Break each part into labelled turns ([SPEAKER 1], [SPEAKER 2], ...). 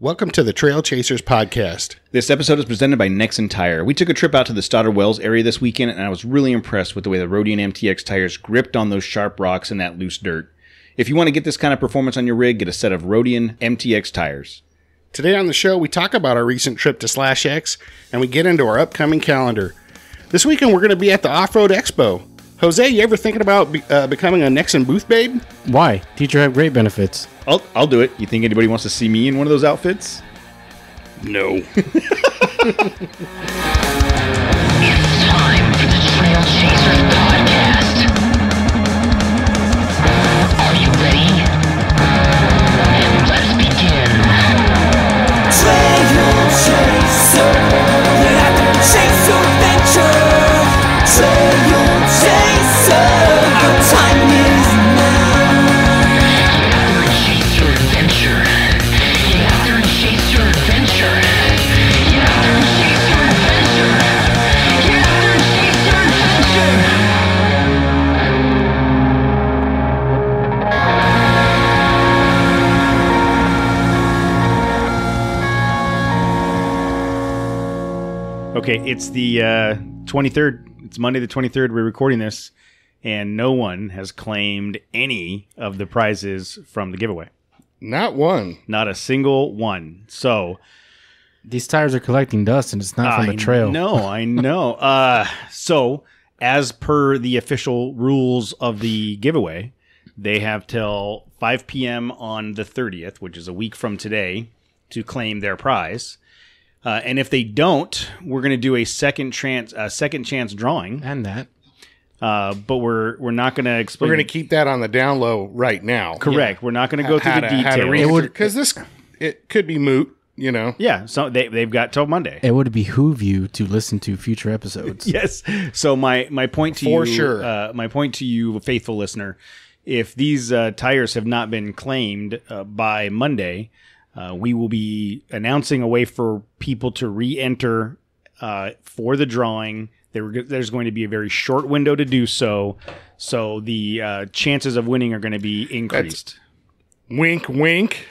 [SPEAKER 1] Welcome to the Trail Chasers podcast.
[SPEAKER 2] This episode is presented by Nexen Tire. We took a trip out to the Stoddard Wells area this weekend, and I was really impressed with the way the Rodian MTX tires gripped on those sharp rocks and that loose dirt. If you want to get this kind of performance on your rig, get a set of Rodian MTX tires.
[SPEAKER 1] Today on the show, we talk about our recent trip to Slash X, and we get into our upcoming calendar. This weekend, we're going to be at the Offroad Expo. Jose, you ever thinking about becoming a Nexen booth babe?
[SPEAKER 3] Why? Teacher have great benefits.
[SPEAKER 2] I'll do it. You think anybody wants to see me in one of those outfits?
[SPEAKER 1] No.
[SPEAKER 4] It's time for the Trail Chasers podcast. Are you ready? Let's begin.
[SPEAKER 5] Trail Chaser, get out there and chase your adventure. Trail Chaser, our time is now.
[SPEAKER 4] Get out there and chase your adventure. Get out there and chase your adventure. Get out there and chase your adventure. Get out there and chase your adventure.
[SPEAKER 2] Okay, it's the 23rd. It's Monday the 23rd. We're recording this, and no one has claimed any of the prizes from the giveaway.
[SPEAKER 1] Not one.
[SPEAKER 2] Not a single one. So
[SPEAKER 3] These tires are collecting dust, and it's not from the trail.
[SPEAKER 2] I know. So, as per the official rules of the giveaway, they have till 5 p.m. on the 30th, which is a week from today, to claim their prize. And if they don't, we're going to do a second chance drawing.
[SPEAKER 3] And that.
[SPEAKER 2] But we're not going to explain.
[SPEAKER 1] We're going to keep that on the down low right now.
[SPEAKER 2] Correct. Yeah. We're not going to go through the details.
[SPEAKER 1] Because it could be moot, you know.
[SPEAKER 2] Yeah. So they've got till Monday.
[SPEAKER 3] It would behoove you to listen to future episodes.
[SPEAKER 2] Yes. So my point to
[SPEAKER 1] For
[SPEAKER 2] you,
[SPEAKER 1] sure.
[SPEAKER 2] My point to you, faithful listener, if these tires have not been claimed by Monday, we will be announcing a way for people to re-enter for the drawing. There's going to be a very short window to do so. So the chances of winning are going to be increased.
[SPEAKER 1] That's wink, wink.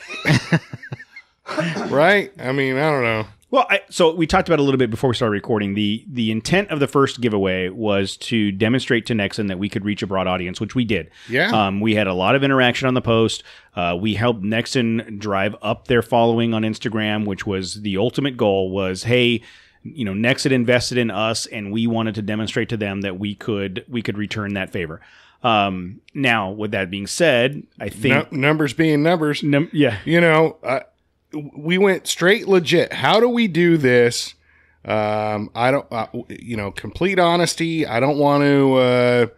[SPEAKER 1] Right? I mean, I don't know.
[SPEAKER 2] Well, so we talked about it a little bit before we started recording. The intent of the first giveaway was to demonstrate to Nexen that we could reach a broad audience, which we did.
[SPEAKER 1] Yeah.
[SPEAKER 2] We had a lot of interaction on the post. We helped Nexen drive up their following on Instagram, which was the ultimate goal was, hey, you know, Nexen invested in us, and we wanted to demonstrate to them that we could return that favor. Now, with that being said, I think
[SPEAKER 1] numbers being numbers.
[SPEAKER 2] Yeah.
[SPEAKER 1] You know, we went straight legit. How do we do this? I don't, complete honesty. I don't want to,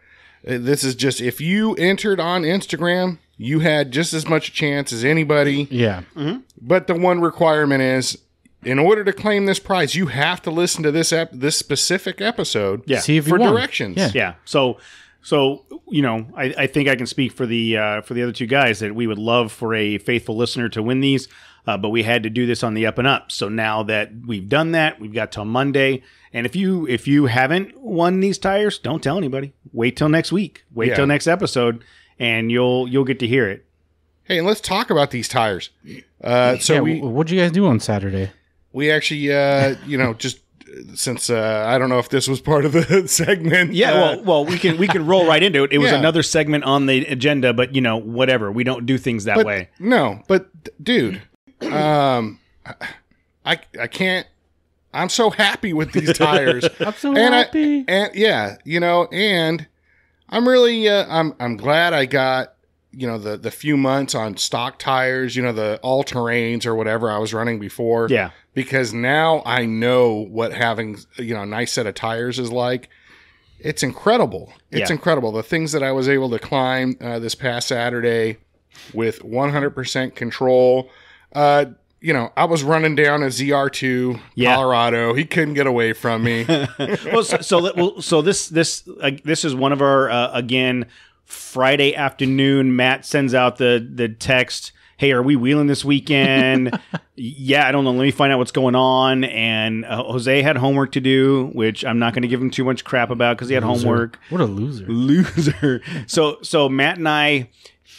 [SPEAKER 1] this is just, if you entered on Instagram, you had just as much chance as anybody.
[SPEAKER 3] Yeah.
[SPEAKER 2] Mm-hmm.
[SPEAKER 1] But the one requirement is, in order to claim this prize, you have to listen to this specific episode.
[SPEAKER 2] Yeah.
[SPEAKER 3] See if you
[SPEAKER 1] for
[SPEAKER 3] won.
[SPEAKER 1] directions.
[SPEAKER 3] Yeah.
[SPEAKER 2] Yeah. So you know, I think I can speak for the other two guys that we would love for a faithful listener to win these, but we had to do this on the up and up. So now that we've done that, we've got till Monday. And if you haven't won these tires, don't tell anybody. Wait till next week. Wait till next episode, and you'll get to hear it.
[SPEAKER 1] Hey, and let's talk about these tires.
[SPEAKER 3] What'd you guys do on Saturday?
[SPEAKER 1] We actually, just since I don't know if this was part of the segment.
[SPEAKER 2] Yeah, well, we can roll right into it. It was
[SPEAKER 1] Yeah.
[SPEAKER 2] another segment on the agenda, but you know, whatever. We don't do things that way.
[SPEAKER 1] No, but dude, I can't. I'm so happy with these tires.
[SPEAKER 3] I'm so happy.
[SPEAKER 1] And I'm really, I'm glad I got, the few months on stock tires, the all-terrains or whatever I was running before.
[SPEAKER 2] Yeah.
[SPEAKER 1] Because now I know what having, a nice set of tires is like. It's incredible. It's incredible. The things that I was able to climb this past Saturday with 100% control. I was running down a ZR2 Colorado. He couldn't get away from me.
[SPEAKER 2] So this is one of our again Friday afternoon. Matt sends out the text, hey, are we wheeling this weekend? Yeah, I don't know. Let me find out what's going on. And Jose had homework to do, which I'm not going to give him too much crap about because he had homework.
[SPEAKER 3] What a loser.
[SPEAKER 2] So Matt and I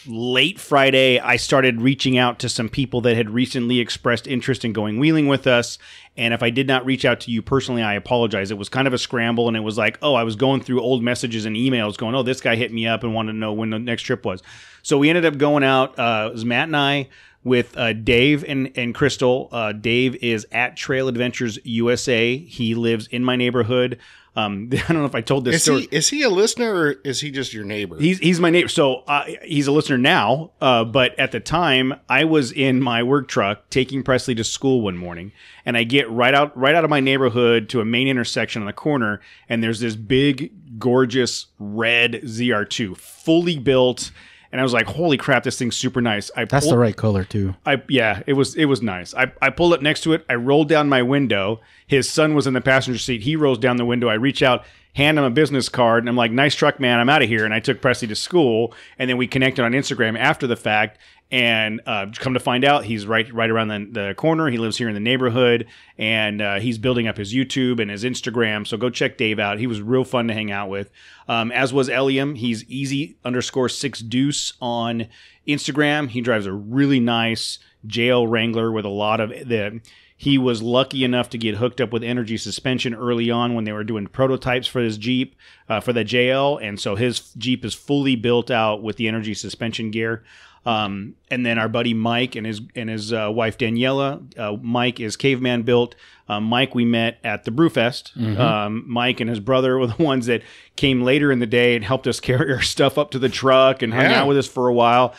[SPEAKER 2] late Friday, I started reaching out to some people that had recently expressed interest in going wheeling with us. And if I did not reach out to you personally, I apologize. It was kind of a scramble, and it was like, I was going through old messages and emails going, this guy hit me up and wanted to know when the next trip was. So we ended up going out. It was Matt and I with Dave and Crystal. Dave is at Trail Adventures USA. He lives in my neighborhood. I don't know if I told this story.
[SPEAKER 1] Is he a listener or is he just your neighbor?
[SPEAKER 2] He's my neighbor. So he's a listener now. But at the time, I was in my work truck taking Presley to school one morning, and I get right out of my neighborhood to a main intersection on the corner, and there's this big, gorgeous red ZR2, fully built. And I was like, holy crap, this thing's super nice.
[SPEAKER 3] That's the right color, too.
[SPEAKER 2] It was nice. I pulled up next to it. I rolled down my window. His son was in the passenger seat. He rolls down the window. I reach out, hand him a business card, and I'm like, nice truck, man. I'm out of here. And I took Presley to school. And then we connected on Instagram after the fact. And come to find out, he's right around the corner. He lives here in the neighborhood, and he's building up his YouTube and his Instagram. So go check Dave out. He was real fun to hang out with, as was Eliam. He's easy_6deuce on Instagram. He drives a really nice JL Wrangler with a lot of the. He was lucky enough to get hooked up with energy suspension early on when they were doing prototypes for his Jeep, for the JL, and so his Jeep is fully built out with the energy suspension gear. And then our buddy Mike and his wife Daniela. Mike is caveman built. Mike we met at the Brewfest.
[SPEAKER 3] Mm-hmm.
[SPEAKER 2] Mike and his brother were the ones that came later in the day and helped us carry our stuff up to the truck and hung out with us for a while.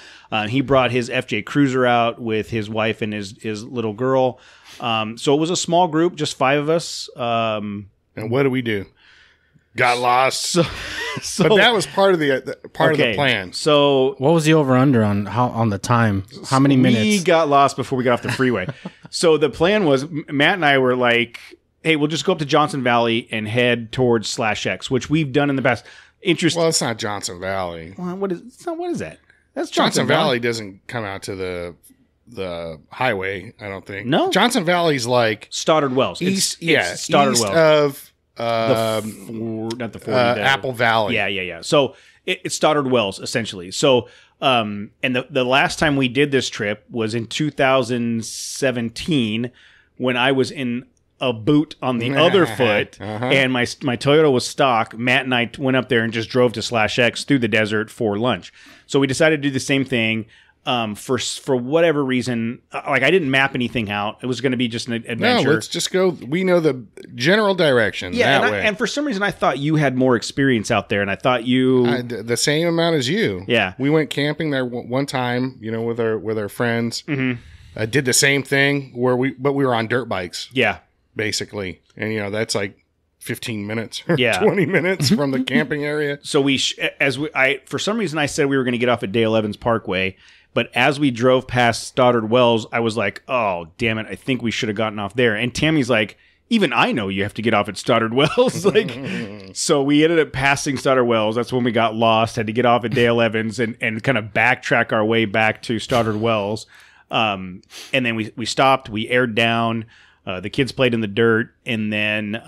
[SPEAKER 2] He brought his FJ Cruiser out with his wife and his little girl. So it was a small group, just 5 of us.
[SPEAKER 1] And what do we do? Got lost.
[SPEAKER 2] So
[SPEAKER 1] but that was part of the plan.
[SPEAKER 2] So
[SPEAKER 3] what was the over under on the time? How many minutes?
[SPEAKER 2] We got lost before we got off the freeway. So the plan was Matt and I were like, hey, we'll just go up to Johnson Valley and head towards /X, which we've done in the past.
[SPEAKER 1] Well, it's not Johnson Valley.
[SPEAKER 2] Well, what is that? That's
[SPEAKER 1] Johnson Valley doesn't come out to the highway, I don't think.
[SPEAKER 2] No.
[SPEAKER 1] Johnson Valley's like
[SPEAKER 2] Stoddard Wells.
[SPEAKER 1] East
[SPEAKER 2] Stoddard
[SPEAKER 1] east
[SPEAKER 2] Wells.
[SPEAKER 1] Of
[SPEAKER 2] not the 40,
[SPEAKER 1] Apple Valley.
[SPEAKER 2] Yeah. So it's Stoddard Wells, essentially. So, and the last time we did this trip was in 2017 when I was in a boot on the other foot, and my Toyota was stock. Matt and I went up there and just drove to /X through the desert for lunch. So we decided to do the same thing. For whatever reason, like I didn't map anything out. It was going to be just an adventure.
[SPEAKER 1] No, let's just go. We know the general direction.
[SPEAKER 2] Yeah,
[SPEAKER 1] that way.
[SPEAKER 2] And for some reason, I thought you had more experience out there, and I thought you
[SPEAKER 1] the same amount as you.
[SPEAKER 2] Yeah,
[SPEAKER 1] we went camping there one time, with our friends. Mm-hmm. Did the same thing but we were on dirt bikes.
[SPEAKER 2] Yeah,
[SPEAKER 1] basically, and that's like 15 minutes or 20 minutes from the camping area.
[SPEAKER 2] So for some reason I said we were going to get off at Dale Evans Parkway. But as we drove past Stoddard Wells, I was like, oh, damn it, I think we should have gotten off there. And Tammy's like, even I know you have to get off at Stoddard Wells. So we ended up passing Stoddard Wells. That's when we got lost, had to get off at Dale Evans and kind of backtrack our way back to Stoddard Wells. And then we stopped, we aired down, the kids played in the dirt, and then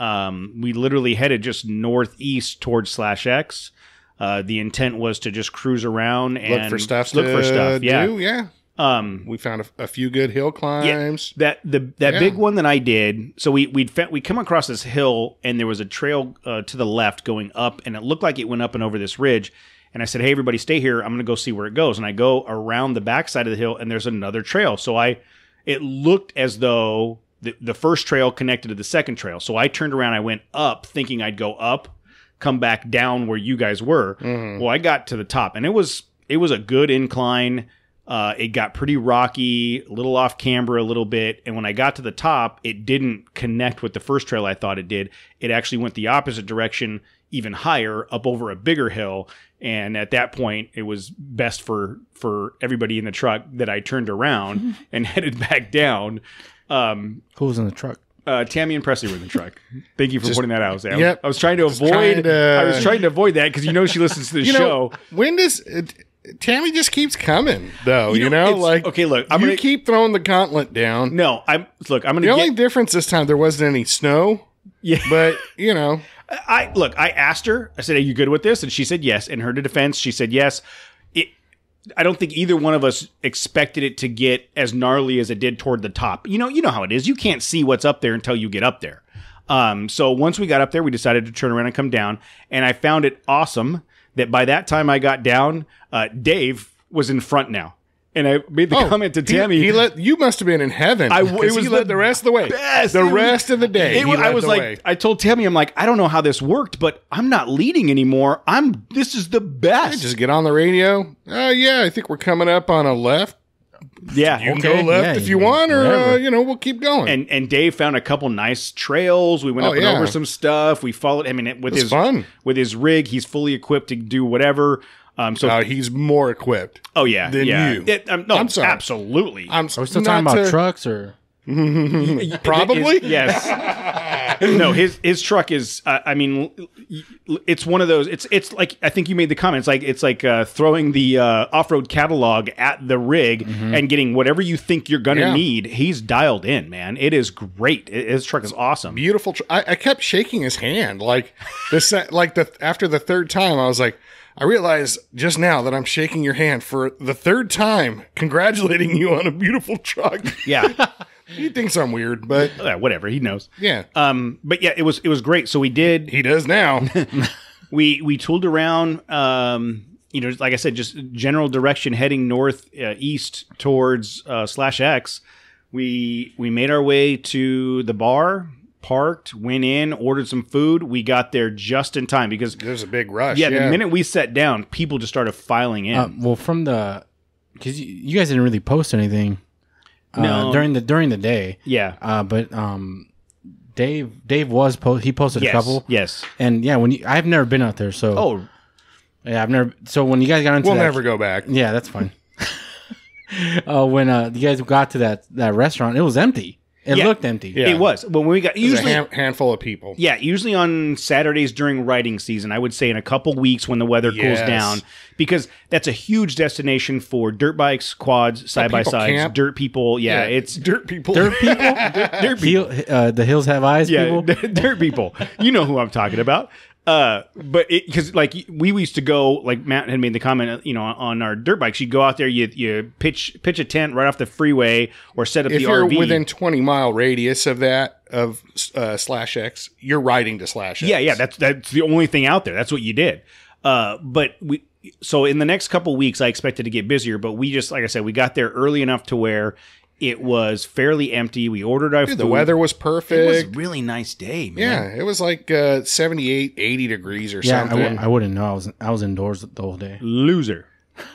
[SPEAKER 2] we literally headed just northeast towards /X. The intent was to just cruise around and
[SPEAKER 1] look for stuff.
[SPEAKER 2] Yeah.
[SPEAKER 1] We found a few good hill climbs.
[SPEAKER 2] Yeah, that big one that I did. So we come across this hill, and there was a trail to the left going up, and it looked like it went up and over this ridge. And I said, "Hey, everybody, stay here. I'm going to go see where it goes." And I go around the backside of the hill, and there's another trail. So it looked as though the first trail connected to the second trail. So I turned around, I went up, thinking I'd go up, come back down where you guys were. Mm-hmm. Well, I got to the top, and it was a good incline. It got pretty rocky, a little off camber a little bit. And when I got to the top, it didn't connect with the first trail I thought it did. It actually went the opposite direction, even higher, up over a bigger hill. And at that point, it was best for everybody in the truck that I turned around and headed back down.
[SPEAKER 3] Who was in the truck?
[SPEAKER 2] Tammy and Presley were in the truck. Thank you for pointing that out.
[SPEAKER 1] Yep.
[SPEAKER 2] I was trying to avoid. I was trying to avoid that because she listens to the show.
[SPEAKER 1] When does Tammy just keeps coming though?
[SPEAKER 2] Okay. Look, I'm gonna
[SPEAKER 1] keep throwing the gauntlet down.
[SPEAKER 2] No, I'm gonna.
[SPEAKER 1] The only difference this time there wasn't any snow.
[SPEAKER 2] Yeah,
[SPEAKER 1] but
[SPEAKER 2] I asked her. I said, "Are you good with this?" And she said yes. In her defense, she said yes. I don't think either one of us expected it to get as gnarly as it did toward the top. You know how it is. You can't see what's up there until you get up there. So once we got up there, we decided to turn around and come down. And I found it awesome that by that time I got down, Dave was in front now. And I made the comment to Tammy.
[SPEAKER 1] You must have been in heaven. He led the rest of the way.
[SPEAKER 2] Best.
[SPEAKER 1] The rest of the day.
[SPEAKER 2] I told Tammy, I'm like, I don't know how this worked, but I'm not leading anymore. This is the best.
[SPEAKER 1] Just get on the radio. Yeah, I think we're coming up on a left.
[SPEAKER 2] Yeah.
[SPEAKER 1] You can go left if you want, or, we'll keep going.
[SPEAKER 2] And Dave found a couple nice trails. We went up and over some stuff. We followed, with his rig, he's fully equipped to do whatever. So
[SPEAKER 1] he's more equipped.
[SPEAKER 2] Oh yeah,
[SPEAKER 1] than you.
[SPEAKER 2] I'm sorry. Absolutely.
[SPEAKER 3] Are we still talking about trucks or?
[SPEAKER 1] Probably.
[SPEAKER 2] Yes. No, his truck is. It's one of those. It's like, I think you made the comment. It's like throwing the off-road catalog at the rig and getting whatever you think you're gonna need. He's dialed in, man. It is great. His truck is awesome.
[SPEAKER 1] Beautiful. I kept shaking his hand after the third time. I was like, I realized just now that I'm shaking your hand for the third time, congratulating you on a beautiful truck.
[SPEAKER 2] Yeah.
[SPEAKER 1] He thinks I'm weird, but
[SPEAKER 2] whatever, he knows.
[SPEAKER 1] Yeah.
[SPEAKER 2] But yeah, it was great. So we did.
[SPEAKER 1] He does now.
[SPEAKER 2] we tooled around. Like I said, just general direction heading northeast towards /X. We made our way to the bar. Parked, went in, ordered some food. We got there just in time because
[SPEAKER 1] there's a big rush.
[SPEAKER 2] Yeah, the minute we sat down, people just started filing in.
[SPEAKER 3] Because you guys didn't really post anything during the day.
[SPEAKER 2] Yeah,
[SPEAKER 3] but Dave he posted a couple.
[SPEAKER 2] Yes,
[SPEAKER 3] and yeah, I've never been out there, so I've never. So when you guys got into
[SPEAKER 1] we'll never go back.
[SPEAKER 3] Yeah, that's fine. When you guys got to that restaurant, it was empty. It looked empty.
[SPEAKER 2] Yeah. It was. When we got usually
[SPEAKER 1] a handful of people.
[SPEAKER 2] Yeah, usually on Saturdays during riding season, I would say in a couple weeks when the weather cools down, because that's a huge destination for dirt bikes, quads, side by sides, dirt people. Yeah, it's
[SPEAKER 1] dirt people.
[SPEAKER 3] Dirt people. Dirt people. The hills have eyes.
[SPEAKER 2] Yeah,
[SPEAKER 3] people.
[SPEAKER 2] Dirt people. You know who I'm talking about. But because we used to go, like Matt had made the comment, on our dirt bikes, you'd go out there, you pitch a tent right off the freeway or set up the RV.
[SPEAKER 1] If you're within 20-mile radius of that of /X, you're riding to /X.
[SPEAKER 2] Yeah, that's the only thing out there. That's what you did. So in the next couple weeks, I expected to get busier, but we just, like I said, we got there early enough to where it was fairly empty. We ordered our food.
[SPEAKER 1] The weather was perfect.
[SPEAKER 2] It was a really nice day, man.
[SPEAKER 1] Yeah, it was like 78, 80 degrees or something.
[SPEAKER 3] I wouldn't know. I was indoors the whole day.
[SPEAKER 2] Loser.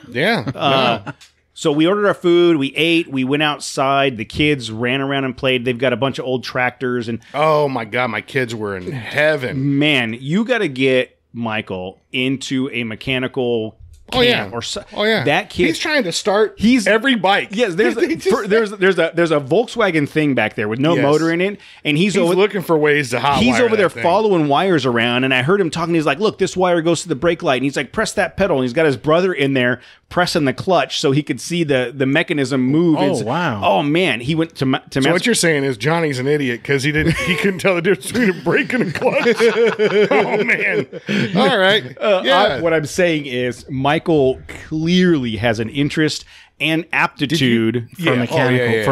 [SPEAKER 1] Yeah.
[SPEAKER 2] So we ordered our food. We ate. We went outside. The kids ran around and played. They've got a bunch of old tractors. And
[SPEAKER 1] oh, my God. My kids were in heaven.
[SPEAKER 2] Man, you got to get Michael into a mechanical camp that kid,
[SPEAKER 1] he's trying to start every bike.
[SPEAKER 2] Yes, there's a Volkswagen thing back there with no motor in it, and he's
[SPEAKER 1] looking for ways to hotwire.
[SPEAKER 2] He's over there following wires around, and I heard him talking. He's like, "Look, this wire goes to the brake light," and he's like, "Press that pedal." And he's got his brother in there pressing the clutch so he could see the mechanism move.
[SPEAKER 3] Wow!
[SPEAKER 2] Oh man, he went to.
[SPEAKER 1] So what you're saying is Johnny's an idiot because he couldn't tell the difference between a brake and a clutch. Oh man! All right,
[SPEAKER 2] what I'm saying is Michael clearly has an interest and aptitude for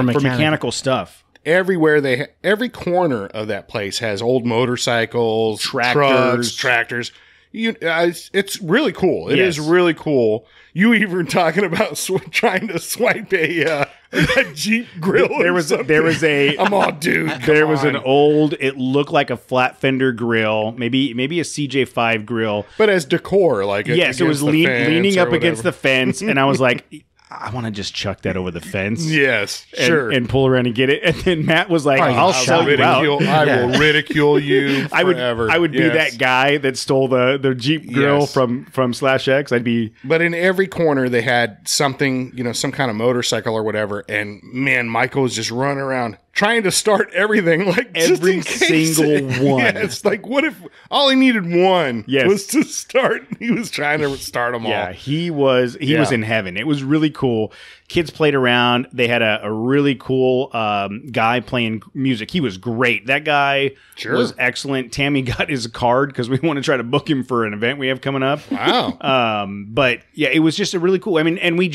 [SPEAKER 2] mechanical stuff.
[SPEAKER 1] Everywhere every corner of that place has old motorcycles, tractors. It's really cool. It is really cool. You even talking about trying to swipe a Jeep grill.
[SPEAKER 2] There was a.
[SPEAKER 1] I'm all dude.
[SPEAKER 2] There was an old. It looked like a flat fender grill, maybe a CJ5 grill,
[SPEAKER 1] but as decor, like
[SPEAKER 2] yes, it was leaning up against the fence, and I was like, I want to just chuck that over the fence.
[SPEAKER 1] Yes, sure.
[SPEAKER 2] And pull around and get it. And then Matt was like, I'll sell you out.
[SPEAKER 1] I will ridicule you forever.
[SPEAKER 2] I would be that guy that stole the Jeep grill from /X. I'd be.
[SPEAKER 1] But in every corner they had something, some kind of motorcycle or whatever. And man, Michael was just running around. trying to start everything, like
[SPEAKER 2] Every
[SPEAKER 1] just in case.
[SPEAKER 2] single one.
[SPEAKER 1] Yeah, it's like, what if all he needed one
[SPEAKER 2] Yes.
[SPEAKER 1] was to start? He was trying to start them
[SPEAKER 2] Yeah,
[SPEAKER 1] all.
[SPEAKER 2] he was in heaven. It was really cool. Kids played around. They had a really cool guy playing music. He was great. That guy
[SPEAKER 1] Sure.
[SPEAKER 2] was excellent. Tammy got his card because we want to try to book him for an event we have coming up.
[SPEAKER 1] Wow.
[SPEAKER 2] But yeah, it was just a really cool. I mean, and we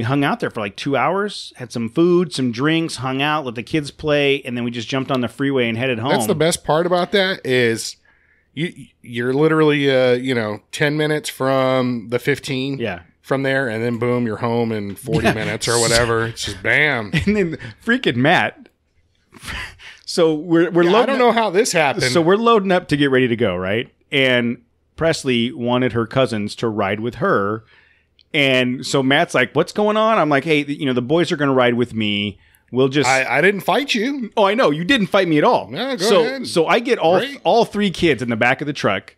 [SPEAKER 2] hung out there for like 2 hours, had some food, some drinks, hung out, let the kids play, and then we just jumped on the freeway and headed home.
[SPEAKER 1] That's the best part about that is you're literally 10 minutes from the 15.
[SPEAKER 2] Yeah.
[SPEAKER 1] From there, and then boom, you're home in 40 minutes or whatever. It's just bam.
[SPEAKER 2] And then freaking Matt. So we're loading.
[SPEAKER 1] I don't know how this happened.
[SPEAKER 2] So we're loading up to get ready to go, right? And Presley wanted her cousins to ride with her. And so Matt's like, what's going on? I'm like, hey, the boys are going to ride with me. We'll just...
[SPEAKER 1] I didn't fight you.
[SPEAKER 2] Oh, I know. You didn't fight me at all.
[SPEAKER 1] No, go ahead.
[SPEAKER 2] So I get
[SPEAKER 1] Great.
[SPEAKER 2] all 3 kids in the back of the truck.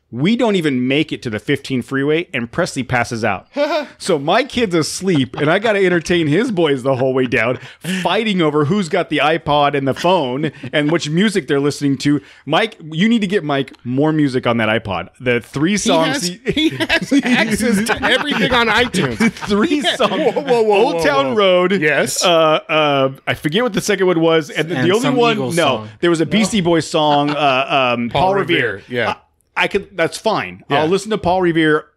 [SPEAKER 2] We don't even make it to the 15 freeway, and Presley passes out. So my kid's asleep, and I got to entertain his boys the whole way down, fighting over who's got the iPod and the phone and which music they're listening to. Mike, you need to get Mike more music on that iPod. The 3 songs...
[SPEAKER 1] He has access to everything on iTunes.
[SPEAKER 2] 3 songs.
[SPEAKER 1] Whoa,
[SPEAKER 2] Old Town Road.
[SPEAKER 1] Yes.
[SPEAKER 2] I forget what the second one was. And the only
[SPEAKER 3] some
[SPEAKER 2] one...
[SPEAKER 3] Eagles
[SPEAKER 2] No,
[SPEAKER 3] song.
[SPEAKER 2] there was a Beastie Boys song, Paul Revere.
[SPEAKER 1] Yeah.
[SPEAKER 2] I could. That's fine.
[SPEAKER 1] Yeah.
[SPEAKER 2] I'll listen to Paul Revere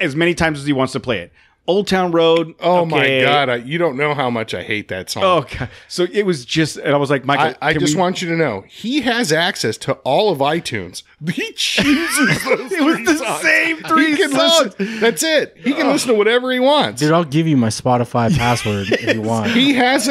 [SPEAKER 2] as many times as he wants to play it. Old Town Road.
[SPEAKER 1] Oh
[SPEAKER 2] okay.
[SPEAKER 1] my God. You don't know how much I hate that song.
[SPEAKER 2] Oh God. So it was just, and I was like, Michael,
[SPEAKER 1] I
[SPEAKER 2] can
[SPEAKER 1] just
[SPEAKER 2] we-
[SPEAKER 1] want you to know he has access to all of iTunes. He chooses those.
[SPEAKER 2] It was
[SPEAKER 1] three
[SPEAKER 2] the
[SPEAKER 1] songs.
[SPEAKER 2] same 3
[SPEAKER 1] He can
[SPEAKER 2] songs.
[SPEAKER 1] listen. That's it. He can listen to whatever he wants.
[SPEAKER 3] Dude, I'll give you my Spotify password if you want.
[SPEAKER 1] He has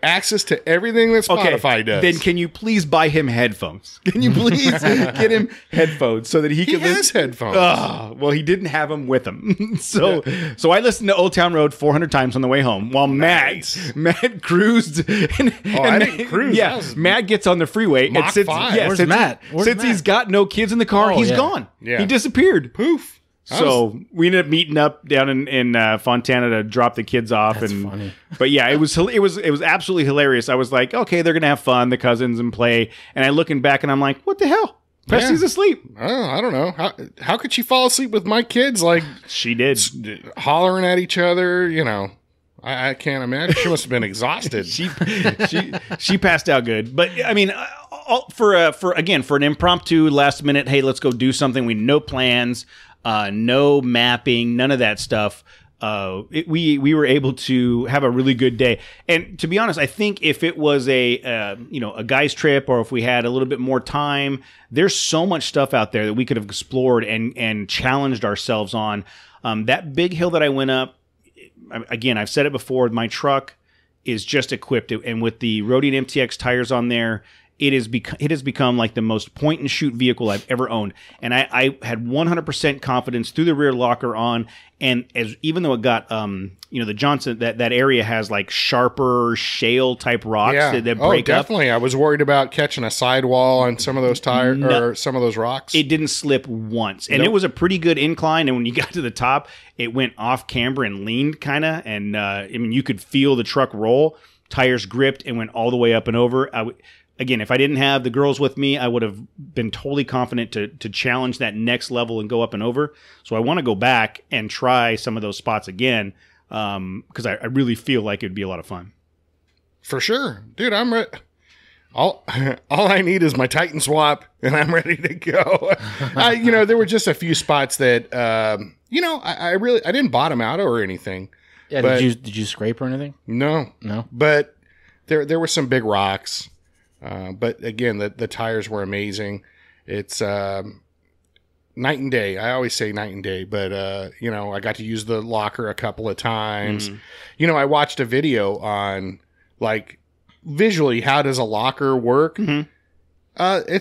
[SPEAKER 1] access to everything that Spotify does.
[SPEAKER 2] Then can you please buy him headphones? Can you please get him headphones so that he can
[SPEAKER 1] has
[SPEAKER 2] listen?
[SPEAKER 1] headphones.
[SPEAKER 2] Well, he didn't have them with him. So I listened to Old Town Road 400 times on the way home while
[SPEAKER 1] Nice.
[SPEAKER 2] Matt cruised. And
[SPEAKER 1] I didn't cruise.
[SPEAKER 2] Yeah,
[SPEAKER 1] That was
[SPEAKER 2] Matt gets on the freeway.
[SPEAKER 1] Mach
[SPEAKER 2] and since,
[SPEAKER 1] 5.
[SPEAKER 2] yeah,
[SPEAKER 3] Where's
[SPEAKER 2] since,
[SPEAKER 3] Matt? Where's
[SPEAKER 2] since
[SPEAKER 3] Matt?
[SPEAKER 2] he's got no kids in the car, he's
[SPEAKER 3] yeah.
[SPEAKER 2] gone.
[SPEAKER 1] Yeah.
[SPEAKER 2] He disappeared.
[SPEAKER 1] Poof.
[SPEAKER 2] So we ended up meeting up down in Fontana to drop the kids off.
[SPEAKER 3] That's
[SPEAKER 2] and
[SPEAKER 3] funny.
[SPEAKER 2] But yeah, it was absolutely hilarious. I was like, okay, they're gonna have fun, the cousins, and play. And I looking back and I'm like, what the hell? Presley's asleep.
[SPEAKER 1] Oh, I don't know. How could she fall asleep with my kids like
[SPEAKER 2] She did.
[SPEAKER 1] hollering at each other? I can't imagine. She must have been exhausted.
[SPEAKER 2] She passed out good. But I mean, for an impromptu last minute, hey, let's go do something. We no plans, no mapping, none of that stuff. We were able to have a really good day. And to be honest, I think if it was a guy's trip, or if we had a little bit more time, there's so much stuff out there that we could have explored and challenged ourselves on. That big hill that I went up, again, I've said it before, my truck is just equipped, and with the Roadian MTX tires on there, it has become like the most point and shoot vehicle I've ever owned. And I had 100% confidence through the rear locker on. And even though it got, the Johnson, that area has like sharper shale type rocks that break up.
[SPEAKER 1] Definitely. I was worried about catching a sidewall on some of those tires or some of those rocks.
[SPEAKER 2] It didn't slip once. And it was a pretty good incline. And when you got to the top, it went off camber and leaned kind of. And you could feel the truck roll. Tires gripped and went all the way up and over. Again, if I didn't have the girls with me, I would have been totally confident to challenge that next level and go up and over. So I want to go back and try some of those spots again because I really feel like it would be a lot of fun.
[SPEAKER 1] For sure. Dude, I'm ready. All I need is my Titan swap, and I'm ready to go. There were just a few spots that, I didn't bottom out or anything.
[SPEAKER 3] Yeah,
[SPEAKER 1] but
[SPEAKER 3] did you scrape or anything?
[SPEAKER 1] No. But there were some big rocks. But again, the tires were amazing. It's night and day. I always say night and day, but I got to use the locker a couple of times.
[SPEAKER 2] Mm-hmm.
[SPEAKER 1] I watched a video on like visually how does a locker work.
[SPEAKER 2] Mm-hmm.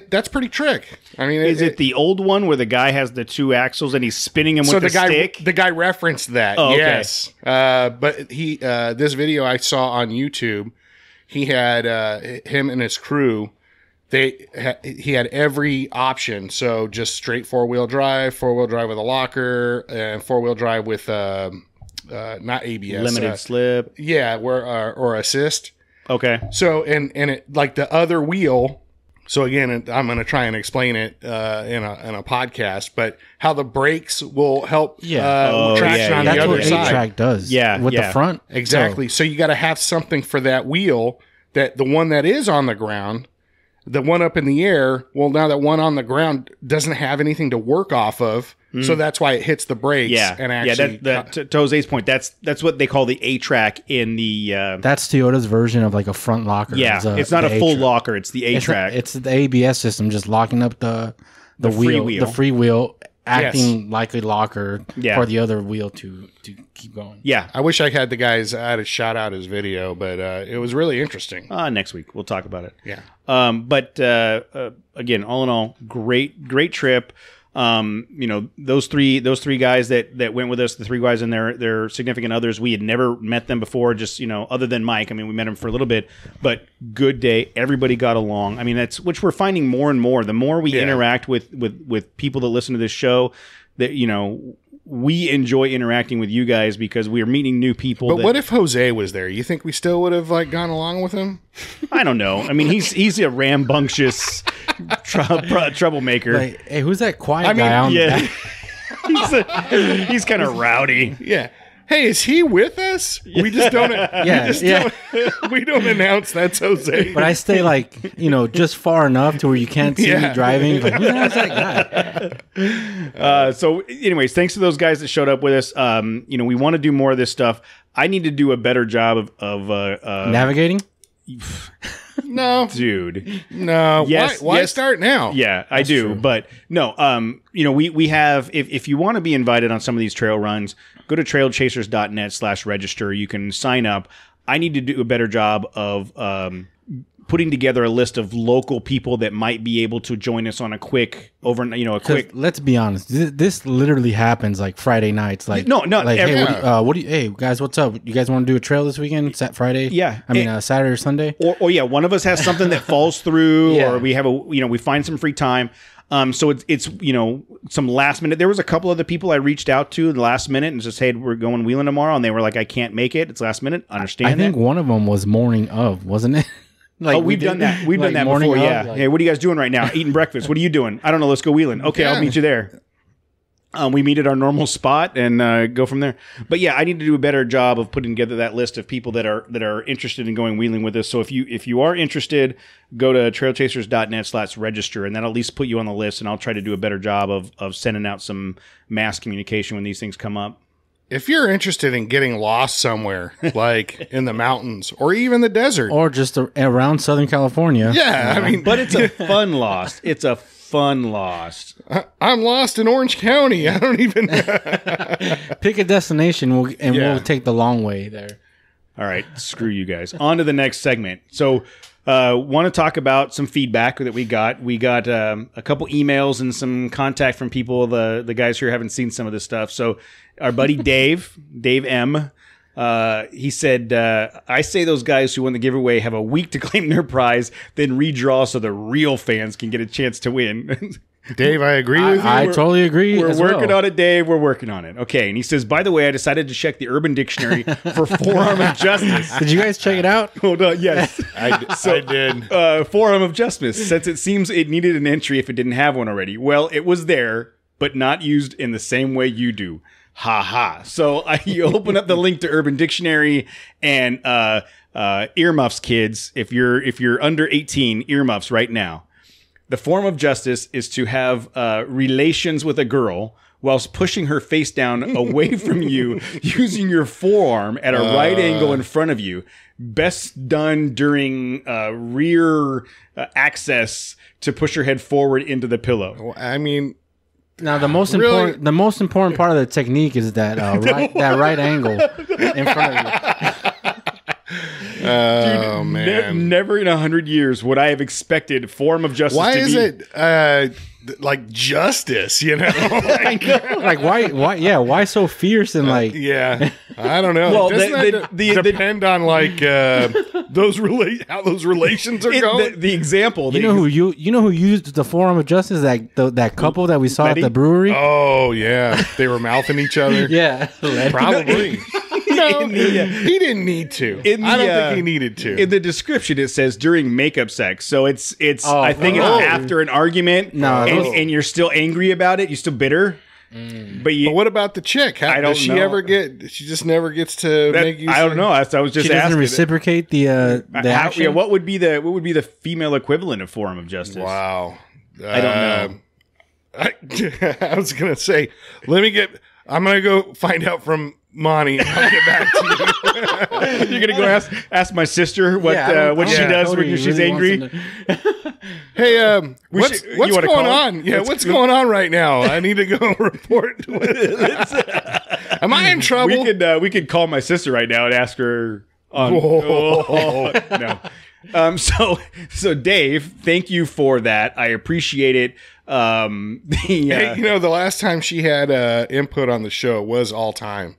[SPEAKER 1] That's pretty trick. I mean,
[SPEAKER 2] Is it the old one where the guy has the 2 axles and he's spinning them with the stick?
[SPEAKER 1] The guy referenced that.
[SPEAKER 2] Oh, okay.
[SPEAKER 1] Yes. But he this video I saw on YouTube. He had him and his crew. He had every option. So just straight 4-wheel drive with a locker, and 4-wheel drive with not ABS,
[SPEAKER 2] Limited slip.
[SPEAKER 1] Yeah, or assist.
[SPEAKER 2] Okay.
[SPEAKER 1] So and it like the other wheel. So again, I'm going to try and explain it in a podcast, but how the brakes will help traction on
[SPEAKER 3] That's
[SPEAKER 1] the other
[SPEAKER 3] what
[SPEAKER 1] side.
[SPEAKER 3] 8-track does.
[SPEAKER 2] Yeah,
[SPEAKER 3] with the front.
[SPEAKER 1] Exactly. So you got to have something for that wheel, that the one that is on the ground, the one up in the air. Well, now that one on the ground doesn't have anything to work off of. So that's why it hits the brakes.
[SPEAKER 2] Yeah.
[SPEAKER 1] And actually,
[SPEAKER 2] to Jose's point, that's what they call the 8-track in the.
[SPEAKER 3] That's Toyota's version of like a front locker.
[SPEAKER 2] Yeah, it's not a full locker. It's the 8-track.
[SPEAKER 3] It's the ABS system just locking up the wheel, the free wheel, acting like a locker for the other wheel to keep going.
[SPEAKER 2] Yeah.
[SPEAKER 1] I wish I had the guys. I had to shout out his video, but it was really interesting.
[SPEAKER 2] Next week we'll talk about it.
[SPEAKER 1] Yeah.
[SPEAKER 2] But again, all in all, great trip. Those three guys that went with us, the 3 guys and their significant others, we had never met them before, just, other than Mike. I mean, we met him for a little bit, but good day. Everybody got along. I mean, that's, which we're finding more and more, the more we interact with people that listen to this show, that, we enjoy interacting with you guys because we are meeting new people.
[SPEAKER 1] But what if Jose was there? You think we still would have gone along with him?
[SPEAKER 2] I don't know. I mean, he's a rambunctious troublemaker.
[SPEAKER 3] Like, hey, who's that quiet guy on the back?
[SPEAKER 2] He's kind of rowdy.
[SPEAKER 1] Yeah. Hey, is he with us? We just don't. We don't announce that's Jose.
[SPEAKER 3] But I stay just far enough to where you can't see me driving. Like, who the hell's that
[SPEAKER 2] guy? So, anyways, thanks to those guys that showed up with us. We want to do more of this stuff. I need to do a better job of
[SPEAKER 3] navigating.
[SPEAKER 1] No,
[SPEAKER 2] dude.
[SPEAKER 1] No.
[SPEAKER 2] Yes.
[SPEAKER 1] Why start now?
[SPEAKER 2] Yeah, I do. True. But no. We have. If you want to be invited on some of these trail runs, go to trailchasers.net/register. You can sign up. I need to do a better job of putting together a list of local people that might be able to join us on a quick
[SPEAKER 3] Let's be honest. This literally happens like Friday nights. Like hey, guys, what's up? You guys want to do a trail this weekend? Friday?
[SPEAKER 2] Yeah.
[SPEAKER 3] I mean, Saturday or Sunday?
[SPEAKER 2] Or one of us has something that falls through, or we have we find some free time. So it's some last minute. There was a couple of the people I reached out to the last minute and just, hey, we're going wheeling tomorrow, and they were like, I can't make it. It's last minute. Understand?
[SPEAKER 3] I think one of them was morning of, wasn't it?
[SPEAKER 2] We've done that. We've done that before. Yeah. Hey, what are you guys doing right now? Eating breakfast. What are you doing? I don't know. Let's go wheeling. Okay, I'll meet you there. We meet at our normal spot and go from there. But yeah, I need to do a better job of putting together that list of people that are interested in going wheeling with us. So if you are interested, go to trailchasers.net/register, and that'll at least put you on the list. And I'll try to do a better job of sending out some mass communication when these things come up.
[SPEAKER 1] If you're interested in getting lost somewhere, like in the mountains or even the desert,
[SPEAKER 3] or just around Southern California,
[SPEAKER 1] I mean,
[SPEAKER 2] but it's a fun lost. It's a fun lost.
[SPEAKER 1] I'm lost in Orange County. I don't even
[SPEAKER 3] pick a destination. We'll take the long way there.
[SPEAKER 2] All right, screw you guys. On to the next segment. So, want to talk about some feedback that we got. We got a couple emails and some contact from people. The guys here haven't seen some of this stuff. So, our buddy Dave M. He said, I say those guys who won the giveaway have a week to claim their prize, then redraw so the real fans can get a chance to win.
[SPEAKER 1] Dave, I agree with you.
[SPEAKER 3] I totally agree.
[SPEAKER 2] We're working on it, Dave. We're working on it. Okay. And he says, by the way, I decided to check the Urban Dictionary for forearm of justice.
[SPEAKER 3] Did you guys check it out?
[SPEAKER 2] Hold on. Yes.
[SPEAKER 1] I did.
[SPEAKER 2] Forearm of justice, since it seems it needed an entry if it didn't have one already. Well, it was there, but not used in the same way you do. Ha ha. So you open up the link to Urban Dictionary and earmuffs, kids. If you're under 18, earmuffs right now. The form of justice is to have relations with a girl whilst pushing her face down away from you using your forearm at a right angle in front of you. Best done during rear access to push her head forward into the pillow.
[SPEAKER 1] Well, I mean...
[SPEAKER 3] Now the most important part of the technique is that right angle in front of you.
[SPEAKER 1] Oh, man.
[SPEAKER 2] Never in 100 years would I have expected form of justice
[SPEAKER 1] Why
[SPEAKER 2] to
[SPEAKER 1] is
[SPEAKER 2] be...
[SPEAKER 1] it like justice,
[SPEAKER 3] Why so fierce and I
[SPEAKER 1] don't know.
[SPEAKER 2] Well,
[SPEAKER 1] Doesn't that depend on how those relations are going?
[SPEAKER 2] The example,
[SPEAKER 3] you know who used the forum of justice, that couple that we saw at the brewery.
[SPEAKER 1] Oh yeah, they were mouthing each other.
[SPEAKER 3] Yeah,
[SPEAKER 1] probably. No, he didn't need to. I don't think he needed to.
[SPEAKER 2] In the description, it says during makeup sex. So it's. I think it's after an argument. And you're still angry about it. You're still bitter. But
[SPEAKER 1] what about the chick? Does she ever get? She just never gets to make use.
[SPEAKER 2] I don't know. I was just
[SPEAKER 3] she doesn't
[SPEAKER 2] asking.
[SPEAKER 3] Reciprocate the action.
[SPEAKER 2] Yeah, what would be the female equivalent of forum of justice?
[SPEAKER 1] Wow,
[SPEAKER 2] I don't
[SPEAKER 1] know. I was gonna say, I'm gonna go find out from Monty. And I'll get back to you.
[SPEAKER 2] You're gonna go ask my sister what she does when she's angry.
[SPEAKER 1] Hey, what's going on? Yeah, what's going on right now? I need to go report. Am I in trouble?
[SPEAKER 2] We could call my sister right now and ask her. No. So Dave, thank you for that. I appreciate it.
[SPEAKER 1] Hey, the last time she had input on the show was All Time.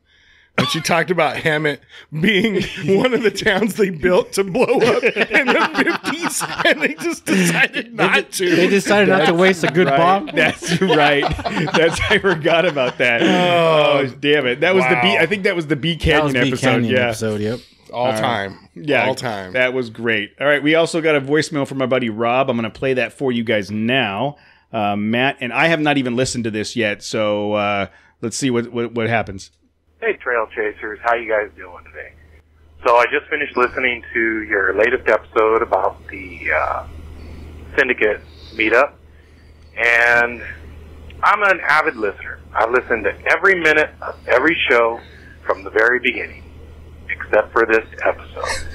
[SPEAKER 1] And she talked about Hammett being one of the towns they built to blow up in the 50s, and they just decided not to.
[SPEAKER 3] They decided not to waste a good bomb?
[SPEAKER 2] That's right. I forgot about that. Oh, damn it. That was the B. I think that was the B Canyon episode.
[SPEAKER 3] Episode, yep.
[SPEAKER 1] All time.
[SPEAKER 2] Yeah.
[SPEAKER 1] All time.
[SPEAKER 2] That was great. All right. We also got a voicemail from my buddy Rob. I'm going to play that for you guys now. Matt, and I have not even listened to this yet, so let's see what happens.
[SPEAKER 6] Hey, Trail Chasers. How you guys doing today? So I just finished listening to your latest episode about the syndicate meetup, and I'm an avid listener. I listen to every minute of every show from the very beginning, except for this episode.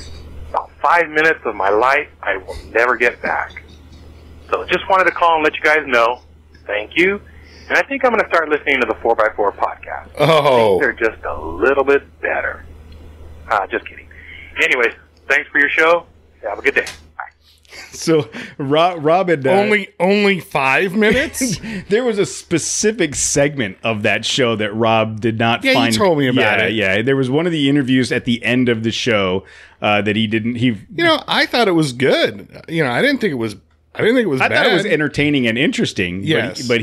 [SPEAKER 6] About 5 minutes of my life I will never get back. So just wanted to call and let you guys know. Thank you. And I think I'm going to start listening to the 4x4 podcast.
[SPEAKER 1] Oh.
[SPEAKER 6] They're just a little bit better. Just kidding. Anyways, thanks for your show. Have a good day. Bye.
[SPEAKER 2] So Rob had
[SPEAKER 1] only 5 minutes.
[SPEAKER 2] There was a specific segment of that show that Rob did not find.
[SPEAKER 1] You told me about it.
[SPEAKER 2] Yeah, there was one of the interviews at the end of the show that he didn't.
[SPEAKER 1] I thought it was good. I didn't think it was. I
[SPEAKER 2] thought it was entertaining and interesting.
[SPEAKER 1] Yes,
[SPEAKER 2] but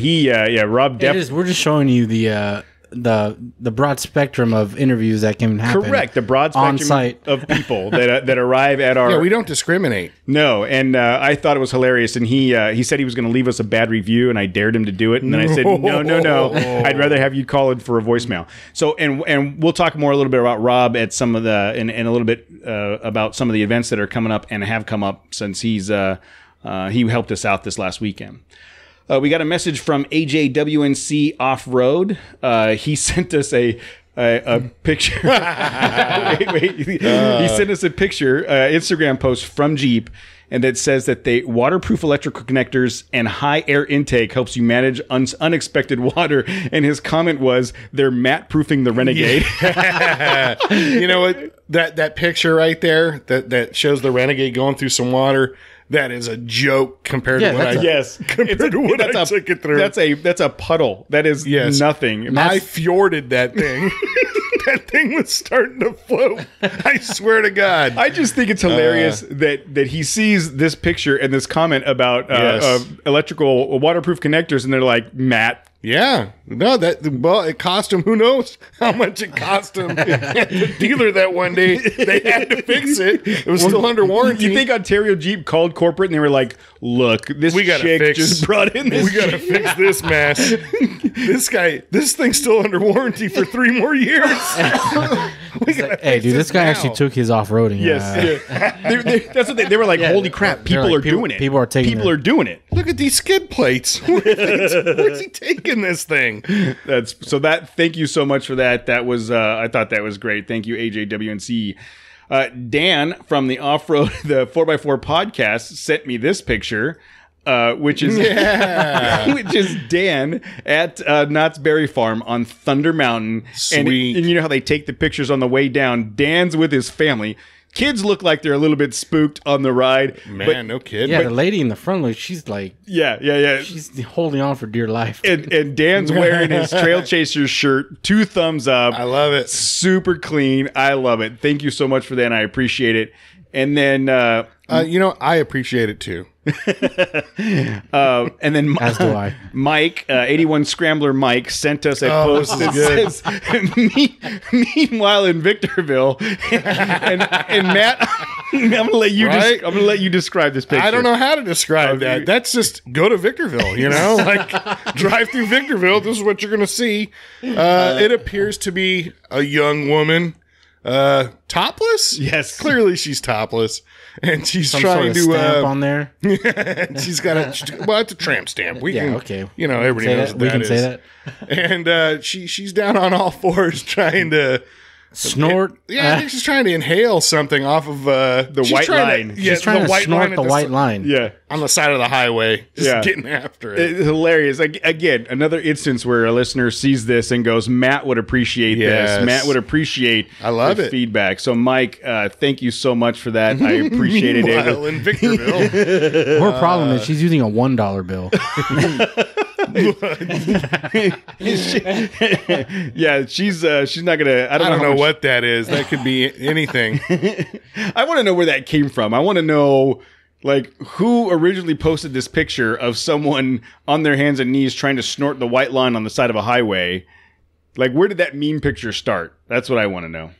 [SPEAKER 2] Rob.
[SPEAKER 3] We're just showing you the broad spectrum of interviews that can happen.
[SPEAKER 2] Correct, the broad spectrum
[SPEAKER 3] on site
[SPEAKER 2] of people that arrive at our.
[SPEAKER 1] Yeah, we don't discriminate.
[SPEAKER 2] No, and I thought it was hilarious. And he said he was going to leave us a bad review, and I dared him to do it. And then I said, no, I'd rather have you call in for a voicemail. So, and we'll talk more a little bit about Rob at some of the and a little bit about some of the events that are coming up and have come up since he helped us out this last weekend. We got a message from AJWNC Offroad. He sent us a picture. He sent us a picture, Instagram post from Jeep, and that says that they waterproof electrical connectors and high air intake helps you manage unexpected water. And his comment was, they're matte proofing the Renegade.
[SPEAKER 1] Yeah. You know what? That picture right there that shows the Renegade going through some water. That is a joke compared to what I took it through.
[SPEAKER 2] That's a puddle. That is nothing.
[SPEAKER 1] I fjorded that thing. That thing was starting to float. I swear to God.
[SPEAKER 2] I just think it's hilarious that he sees this picture and this comment about electrical waterproof connectors, and they're like, Matt.
[SPEAKER 1] Yeah. No, it cost him, who knows how much it cost him. The dealer that one day, they had to fix it. It was still under warranty.
[SPEAKER 2] You think Ontario Jeep called corporate and they were like, look, this chick just brought in this.
[SPEAKER 1] We got to fix this mess. This thing's still under warranty for 3 more years.
[SPEAKER 3] Hey, dude, this guy actually took his off-roading.
[SPEAKER 2] Yes. That's what they were like, holy crap, people are doing it.
[SPEAKER 3] People are doing it.
[SPEAKER 1] Look at these skid plates. Where's he taking this thing?
[SPEAKER 2] Thank you so much for that. That was I thought that was great. Thank you, AJWNC. Dan from the Offroad, the 4x4 podcast, sent me this picture, which is Dan at Knott's Berry Farm on Thunder Mountain.
[SPEAKER 1] Sweet.
[SPEAKER 2] And you know how they take the pictures on the way down. Dan's with his family. Kids look like they're a little bit spooked on the ride.
[SPEAKER 1] No kidding.
[SPEAKER 3] Yeah, the lady in the front, she's like...
[SPEAKER 2] Yeah.
[SPEAKER 3] She's holding on for dear life.
[SPEAKER 2] And Dan's wearing his Trail Chasers shirt. 2 thumbs up.
[SPEAKER 1] I love it.
[SPEAKER 2] Super clean. I love it. Thank you so much for that, and I appreciate it. And then
[SPEAKER 1] I appreciate it too.
[SPEAKER 2] And then
[SPEAKER 3] As do I.
[SPEAKER 2] Mike, 81 Scrambler Mike, sent us a post that says, meanwhile in Victorville, and Matt, I'm gonna let you
[SPEAKER 1] Right?
[SPEAKER 2] I'm gonna let you describe this picture.
[SPEAKER 1] I don't know how to describe that. That's just go to Victorville, like drive through Victorville. This is what you're going to see. It appears to be a young woman, topless.
[SPEAKER 2] Yes.
[SPEAKER 1] Clearly she's topless. And she's
[SPEAKER 3] Some
[SPEAKER 1] trying
[SPEAKER 3] sort of
[SPEAKER 1] to
[SPEAKER 3] stamp on there.
[SPEAKER 1] she's got it's a tramp stamp. We can,
[SPEAKER 3] okay.
[SPEAKER 1] Everybody
[SPEAKER 3] Say
[SPEAKER 1] knows
[SPEAKER 3] that?
[SPEAKER 1] what
[SPEAKER 3] We
[SPEAKER 1] that
[SPEAKER 3] can
[SPEAKER 1] is.
[SPEAKER 3] say that.
[SPEAKER 1] And she's down on all fours trying to
[SPEAKER 3] Snort.
[SPEAKER 1] I think she's trying to inhale something off of
[SPEAKER 2] The white line.
[SPEAKER 3] She's trying to snort the white line.
[SPEAKER 2] Yeah.
[SPEAKER 1] on the side of the highway, just getting after it.
[SPEAKER 2] It's hilarious. Again, another instance where a listener sees this and goes, Matt would appreciate
[SPEAKER 1] Yes.
[SPEAKER 2] this. Matt would appreciate
[SPEAKER 1] I love
[SPEAKER 2] the
[SPEAKER 1] it.
[SPEAKER 2] feedback. So, Mike, thank you so much for that. I appreciate it.
[SPEAKER 1] Meanwhile, in Victorville.
[SPEAKER 3] Her problem is she's using a $1 bill.
[SPEAKER 2] Yeah, she's not gonna. I
[SPEAKER 1] I don't know
[SPEAKER 2] how much-
[SPEAKER 1] what that is. That could be anything.
[SPEAKER 2] I want to know where that came from. I want to know who originally posted this picture of someone on their hands and knees trying to snort the white line on the side of a highway. Where did that meme picture start? That's what I want to know.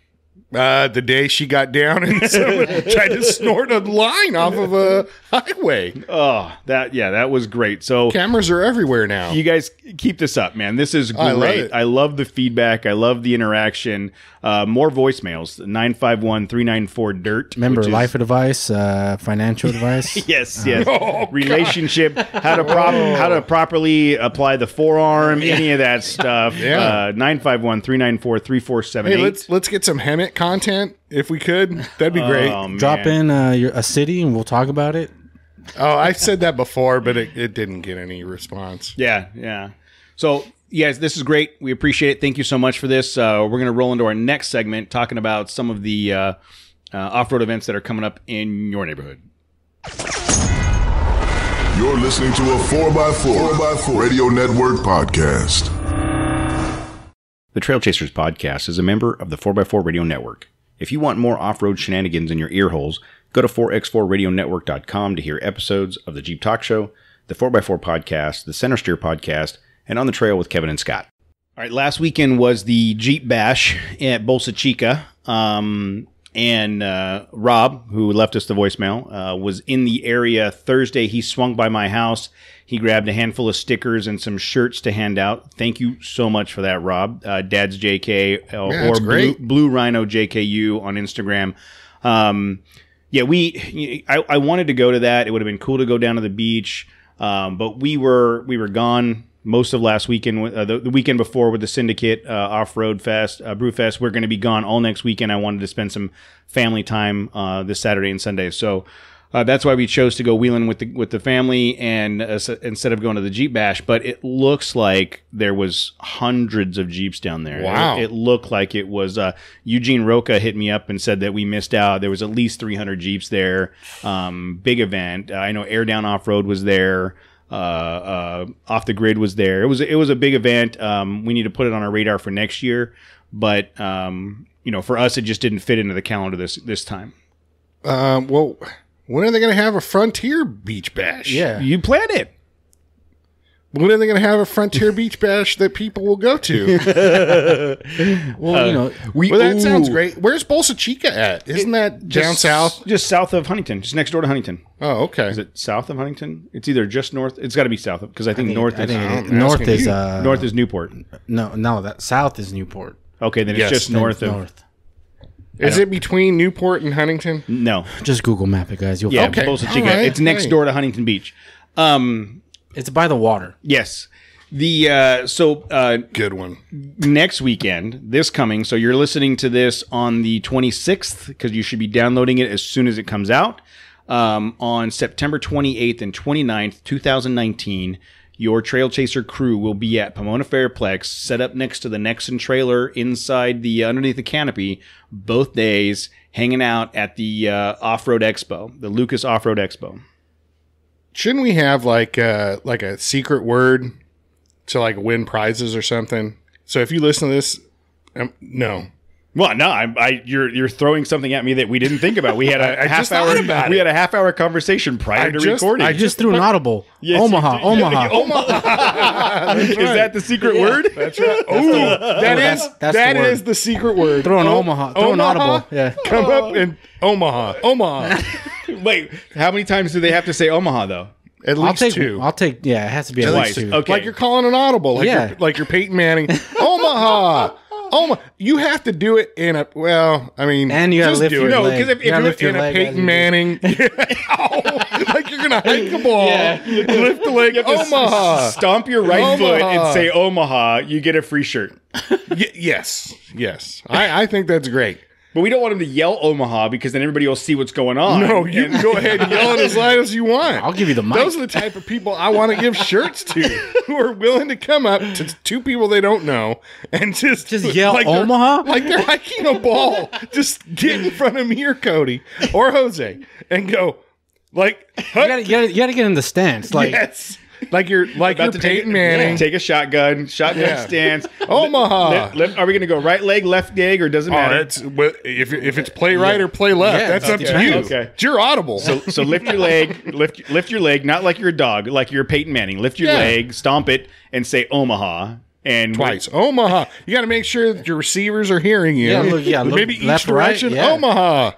[SPEAKER 1] The day she got down and someone tried to snort a line off of a highway.
[SPEAKER 2] Oh, that was great. So
[SPEAKER 1] Cameras are everywhere now.
[SPEAKER 2] you guys keep this up, man. This is great.
[SPEAKER 1] I love it.
[SPEAKER 2] I love the feedback. I love the interaction. More voicemails. 951-394-DIRT.
[SPEAKER 3] Remember,
[SPEAKER 2] which is-
[SPEAKER 3] life advice, financial advice.
[SPEAKER 2] Yes.
[SPEAKER 1] Oh,
[SPEAKER 2] Relationship, how to properly apply the forearm, any of that stuff.
[SPEAKER 1] Yeah.
[SPEAKER 2] 951-394-3478.
[SPEAKER 1] Hey, let's get some Hemet content if we could. That'd be great.
[SPEAKER 2] Oh, man.
[SPEAKER 3] Drop in a city and we'll talk about it.
[SPEAKER 1] Oh, I said that before, but it didn't get any response.
[SPEAKER 2] Yeah. So, yes, this is great. We appreciate it. Thank you so much for this. We're going to roll into our next segment talking about some of the off-road events that are coming up in your neighborhood.
[SPEAKER 7] You're listening to a 4x4 Radio Network podcast.
[SPEAKER 2] The Trail Chasers podcast is a member of the 4x4 Radio Network. If you want more off-road shenanigans in your ear holes, go to 4x4radionetwork.com to hear episodes of the Jeep Talk Show, the 4x4 podcast, the Center Steer podcast, and On the Trail with Kevin and Scott. All right, last weekend was the Jeep Bash at Bolsa Chica, and Rob, who left us the voicemail, was in the area Thursday. He swung by my house. He grabbed a handful of stickers and some shirts to hand out. Thank you so much for that, Rob. Dad's JK or Blue Rhino JKU on Instagram. I wanted to go to that. It would have been cool to go down to the beach, but we were gone most of last weekend. The weekend before with the Syndicate Off-Road Fest, Brew Fest. We're going to be gone all next weekend. I wanted to spend some family time this Saturday and Sunday, so that's why we chose to go wheeling with the family and instead of going to the Jeep Bash. But it looks like there was hundreds of Jeeps down there.
[SPEAKER 1] Wow.
[SPEAKER 2] It looked like it was. Eugene Roca hit me up and said that we missed out. There was at least 300 Jeeps there. Big event. I know Air Down Off-Road was there. Off the Grid was there. It was a big event. We need to put it on our radar for next year. But for us, it just didn't fit into the calendar this time.
[SPEAKER 1] Well, when are they going to have a Frontier Beach Bash?
[SPEAKER 3] Yeah.
[SPEAKER 2] You planned it.
[SPEAKER 1] When are they going to have a Frontier Beach Bash that people will go to?
[SPEAKER 3] Well,
[SPEAKER 1] That sounds great. Where's Bolsa Chica at? Isn't that down south?
[SPEAKER 2] Just south of Huntington. Just next door to Huntington.
[SPEAKER 1] Oh, okay.
[SPEAKER 2] Is it south of Huntington? It's either just north. It's got to be south of, because I think north is
[SPEAKER 3] north is
[SPEAKER 2] north is Newport.
[SPEAKER 3] no, that south is Newport.
[SPEAKER 2] Okay, then
[SPEAKER 1] Yes.
[SPEAKER 2] it's just north of.
[SPEAKER 3] North.
[SPEAKER 1] Is it between Newport and Huntington?
[SPEAKER 2] No.
[SPEAKER 3] Just Google Map it, guys. You'll
[SPEAKER 2] Yeah,
[SPEAKER 3] find it.
[SPEAKER 2] Bolsa Chica.
[SPEAKER 1] All right.
[SPEAKER 2] It's next
[SPEAKER 1] Hey.
[SPEAKER 2] door to Huntington Beach.
[SPEAKER 3] It's by the water.
[SPEAKER 2] Yes. The
[SPEAKER 1] Good one.
[SPEAKER 2] next weekend, this coming, so you're listening to this on the 26th, because you should be downloading it as soon as it comes out. On September 28th and 29th, 2019, your Trail Chaser crew will be at Pomona Fairplex, set up next to the Nexen trailer inside underneath the canopy, both days, hanging out at the Off-Road Expo, the Lucas Off-Road Expo.
[SPEAKER 1] Shouldn't we have like a secret word to win prizes or something? So if you listen to this, no.
[SPEAKER 2] Well, no, you're throwing something at me that we didn't think about. We had a half hour. We had a half-hour conversation prior to recording.
[SPEAKER 3] I just threw an audible.
[SPEAKER 2] Yes,
[SPEAKER 3] Omaha.
[SPEAKER 2] Is that the secret word?
[SPEAKER 1] That's right. Oh, that is the secret word.
[SPEAKER 3] Throw an Omaha. Throw an audible. Yeah.
[SPEAKER 1] Come up and Omaha.
[SPEAKER 2] Wait, how many times do they have to say Omaha though?
[SPEAKER 1] At least two.
[SPEAKER 3] I'll take. Yeah, it has to be at least two.
[SPEAKER 2] Okay.
[SPEAKER 1] Like you're calling an audible. Like you're Peyton Manning. Omaha. You have to do it in a. Well, I mean,
[SPEAKER 3] and you gotta lift your leg.
[SPEAKER 1] Because if you do it in a Peyton Manning, like you're gonna hike the ball, lift the leg. Omaha.
[SPEAKER 2] Stomp your right foot and say Omaha. You get a free shirt.
[SPEAKER 1] Yes. I think that's great.
[SPEAKER 2] But we don't want him to yell Omaha because then everybody will see what's going on.
[SPEAKER 1] No, you can go ahead and yell it as loud as you want.
[SPEAKER 3] I'll give you the mic.
[SPEAKER 1] Those are the type of people I want to give shirts to, who are willing to come up to two people they don't know and just
[SPEAKER 3] yell
[SPEAKER 1] like
[SPEAKER 3] Omaha?
[SPEAKER 1] Like they're hiking a ball. Just get in front of me or Cody or Jose and go, like...
[SPEAKER 3] You gotta get in the stance. Like,
[SPEAKER 1] yes. Like you're Peyton Manning.
[SPEAKER 2] Take a shotgun stance.
[SPEAKER 1] Omaha.
[SPEAKER 2] Are we going to go right leg, left leg, or doesn't matter?
[SPEAKER 1] If it's play right or play left, that's up to you.
[SPEAKER 2] Okay.
[SPEAKER 1] It's your audible.
[SPEAKER 2] So lift your leg, lift your leg, not like you're a dog, like you're Peyton Manning. Lift your leg, stomp it, and say Omaha. And
[SPEAKER 1] twice. Omaha. You got to make sure that your receivers are hearing you.
[SPEAKER 3] Look
[SPEAKER 1] maybe each
[SPEAKER 3] left,
[SPEAKER 1] direction.
[SPEAKER 3] Right,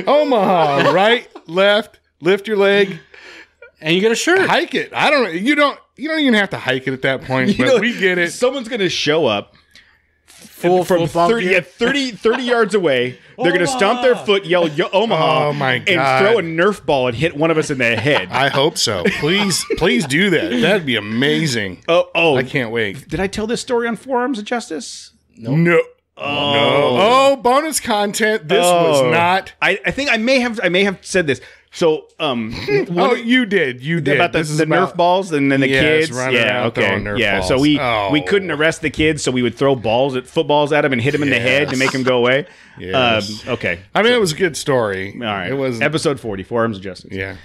[SPEAKER 1] Omaha. Right, left, lift your leg.
[SPEAKER 3] And you get a shirt.
[SPEAKER 1] Hike it. You don't even have to hike it at that point, but we get it.
[SPEAKER 2] Someone's going to show up
[SPEAKER 3] full
[SPEAKER 2] from 30 yards away. They're going to stomp their foot, yell Omaha, and throw a Nerf ball and hit one of us in the head.
[SPEAKER 1] I hope so. Please do that. That'd be amazing.
[SPEAKER 2] Oh,
[SPEAKER 1] I can't wait.
[SPEAKER 2] Did I tell this story on Forearms of Justice?
[SPEAKER 1] No. Oh, bonus content. This was not.
[SPEAKER 2] I think I may have said this. So,
[SPEAKER 1] you did
[SPEAKER 2] about the Nerf balls and then the kids.
[SPEAKER 1] Nerf balls.
[SPEAKER 2] So we couldn't arrest the kids, so we would throw footballs at them and hit them in the head to make them go away.
[SPEAKER 1] Yes.
[SPEAKER 2] Okay.
[SPEAKER 1] I mean, it was a good story.
[SPEAKER 2] All right.
[SPEAKER 1] It was
[SPEAKER 2] episode 40, Forearms of Justice.
[SPEAKER 1] Yeah.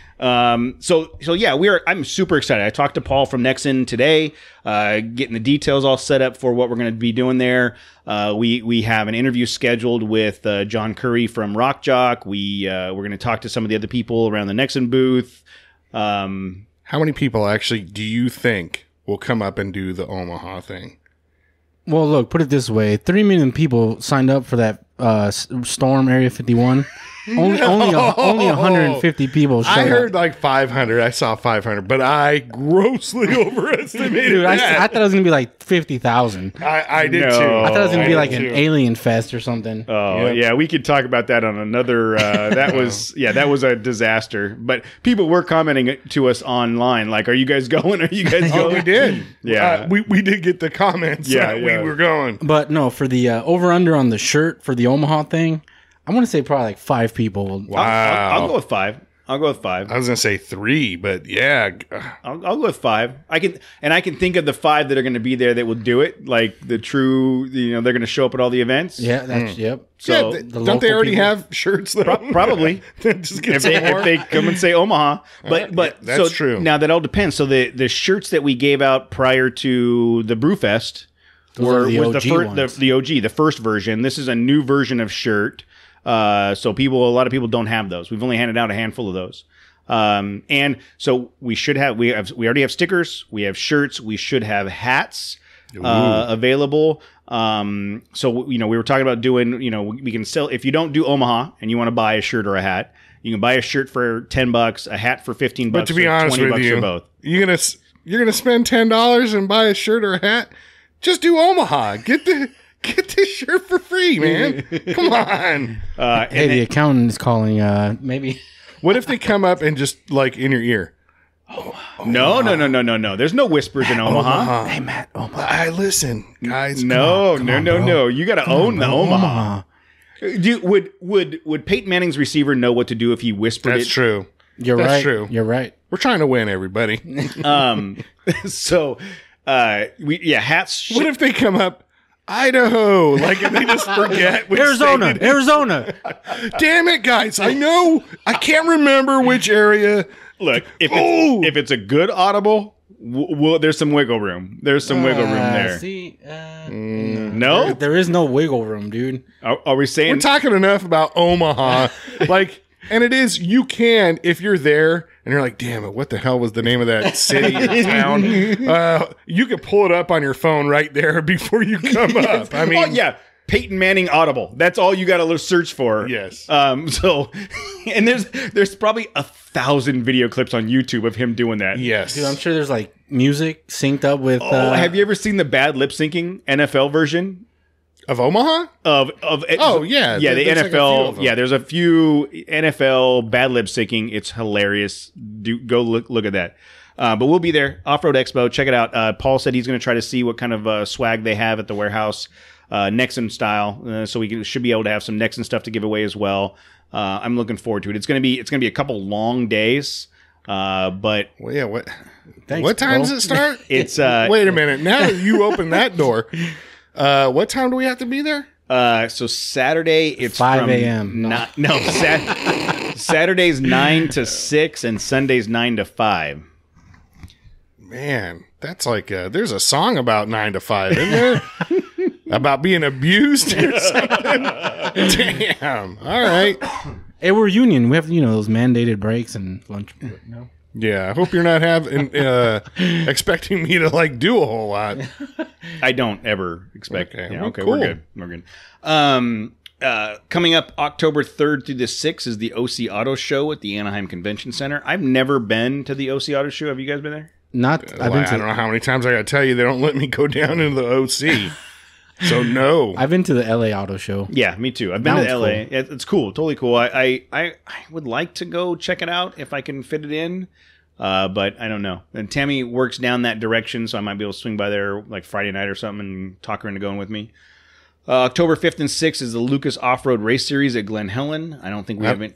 [SPEAKER 2] So yeah, I'm super excited. I talked to Paul from Nexen today, getting the details all set up for what we're going to be doing there. We have an interview scheduled with John Curry from Rock Jock. We're going to talk to some of the other people around the Nexen booth.
[SPEAKER 1] How many people actually do you think will come up and do the Omaha thing?
[SPEAKER 3] Well, look, put it this way: 3 million people signed up for that Storm Area 51. Only 150 people showed
[SPEAKER 1] I heard
[SPEAKER 3] up.
[SPEAKER 1] like 500. I saw 500, but I grossly overestimated
[SPEAKER 3] Dude, I
[SPEAKER 1] that.
[SPEAKER 3] thought it was going to be like 50,000.
[SPEAKER 1] I did too.
[SPEAKER 3] I thought it was going to be like an alien fest or something.
[SPEAKER 2] Oh, yeah, we could talk about that on another. That was a disaster. But people were commenting to us online, like, "Are you guys going? Are you guys going?"
[SPEAKER 1] We did.
[SPEAKER 2] Yeah,
[SPEAKER 1] we did get the comments.
[SPEAKER 2] Yeah,
[SPEAKER 1] we were going.
[SPEAKER 3] But no, for the over under on the shirt for the Omaha thing, I'm going to say probably like 5 people.
[SPEAKER 1] Wow.
[SPEAKER 2] I'll go with 5. I was
[SPEAKER 1] going to say 3, but yeah.
[SPEAKER 2] I'll go with 5. I can think of the 5 that are going to be there that will do it, like the true, they're going to show up at all the events.
[SPEAKER 3] Yeah, that's yep.
[SPEAKER 2] So
[SPEAKER 1] don't they already have shirts though?
[SPEAKER 2] Probably.
[SPEAKER 1] Just get
[SPEAKER 2] if they come and say Omaha. But
[SPEAKER 1] that's true.
[SPEAKER 2] Now that all depends. So the shirts that we gave out prior to the Brewfest were the first version. This is a new version of shirt. So a lot of people don't have those. We've only handed out a handful of those. And so we already have stickers. We have shirts. We should have hats, available. So, we were talking about doing, we can sell, if you don't do Omaha and you want to buy a shirt or a hat, you can buy a shirt for $10, a hat for $15,
[SPEAKER 1] but to be honest
[SPEAKER 2] $20
[SPEAKER 1] with you,
[SPEAKER 2] for both.
[SPEAKER 1] You're going to spend $10 and buy a shirt or a hat. Just do Omaha. Get this shirt for free, man. Come on.
[SPEAKER 3] Hey, the accountant is calling. Maybe.
[SPEAKER 1] What if they come up and just like in your ear?
[SPEAKER 2] No. There's no whispers in Omaha.
[SPEAKER 3] Hey, Matt, Omaha.
[SPEAKER 1] Listen, guys.
[SPEAKER 2] No.
[SPEAKER 1] Bro.
[SPEAKER 2] You got to own the Omaha. Would Peyton Manning's receiver know what to do if he whispered it?
[SPEAKER 1] That's true.
[SPEAKER 3] That's true. You're right.
[SPEAKER 1] We're trying to win, everybody.
[SPEAKER 2] So, hats.
[SPEAKER 1] What if they come up? Idaho, like, and they just forget which
[SPEAKER 3] Arizona.
[SPEAKER 1] Damn it, guys! I can't remember which area.
[SPEAKER 2] Look, if it's a good audible, there's some wiggle room. There's some wiggle room there.
[SPEAKER 3] See,
[SPEAKER 2] no,
[SPEAKER 3] there is no wiggle room, dude.
[SPEAKER 2] Are we saying
[SPEAKER 1] We're talking enough about Omaha, like, and it is. You can if you're there and you're like, damn it, what the hell was the name of that city or town? You could pull it up on your phone right there before you come up. I mean,
[SPEAKER 2] oh yeah. Peyton Manning Audible. That's all you got to search for.
[SPEAKER 1] Yes.
[SPEAKER 2] So, and there's probably 1,000 video clips on YouTube of him doing that.
[SPEAKER 1] yes.
[SPEAKER 3] Dude, I'm sure there's like music synced up with.
[SPEAKER 2] Have you ever seen the bad lip syncing NFL version
[SPEAKER 1] Of Omaha?
[SPEAKER 2] of?
[SPEAKER 1] Oh, yeah.
[SPEAKER 2] yeah. The
[SPEAKER 1] There's like a few
[SPEAKER 2] NFL.
[SPEAKER 1] of them.
[SPEAKER 2] Yeah, there's a few NFL bad lip syncing. It's hilarious. Go look at that. But we'll be there. Offroad Expo. Check it out. Paul said he's going to try to see what kind of swag they have at the warehouse. Nexen style, so we should be able to have some Nexen stuff to give away as well. I'm looking forward to it. It's gonna be a couple long days, but
[SPEAKER 1] Well, yeah. What
[SPEAKER 3] Thanks,
[SPEAKER 1] time does
[SPEAKER 3] bro.
[SPEAKER 1] it start?
[SPEAKER 2] it's
[SPEAKER 1] Wait a minute. Now that you open that door, what time do we have to be there?
[SPEAKER 2] so Saturday it's
[SPEAKER 3] 5
[SPEAKER 2] from
[SPEAKER 3] a.m..
[SPEAKER 2] Saturday's 9 to 6 and Sunday's 9 to 5.
[SPEAKER 1] Man, that's like there's a song about 9 to 5, isn't there? About being abused or something. Damn. All right.
[SPEAKER 3] Hey, we're union. We have those mandated breaks and lunch. No.
[SPEAKER 1] Yeah, I hope you're not having expecting me to like do a whole lot.
[SPEAKER 2] I don't ever expect.
[SPEAKER 1] Okay,
[SPEAKER 2] Yeah,
[SPEAKER 1] well,
[SPEAKER 2] okay,
[SPEAKER 1] cool.
[SPEAKER 2] we're good. Coming up October 3rd through the 6th is the OC Auto Show at the Anaheim Convention Center. I've never been to the OC Auto Show. Have you guys been there?
[SPEAKER 3] Not.
[SPEAKER 1] I don't know how many times I got to tell you they don't let me go down into the OC. So no.
[SPEAKER 3] I've been to the LA Auto Show.
[SPEAKER 2] Yeah, me too. I've been
[SPEAKER 3] That
[SPEAKER 2] to
[SPEAKER 3] one's
[SPEAKER 2] LA. It's cool, totally cool. I would like to go check it out if I can fit it in, but I don't know. And Tammy works down that direction, so I might be able to swing by there like Friday night or something and talk her into going with me. October 5th and 6th is the Lucas Off-Road Race Series at Glen Helen. I don't think we haven't.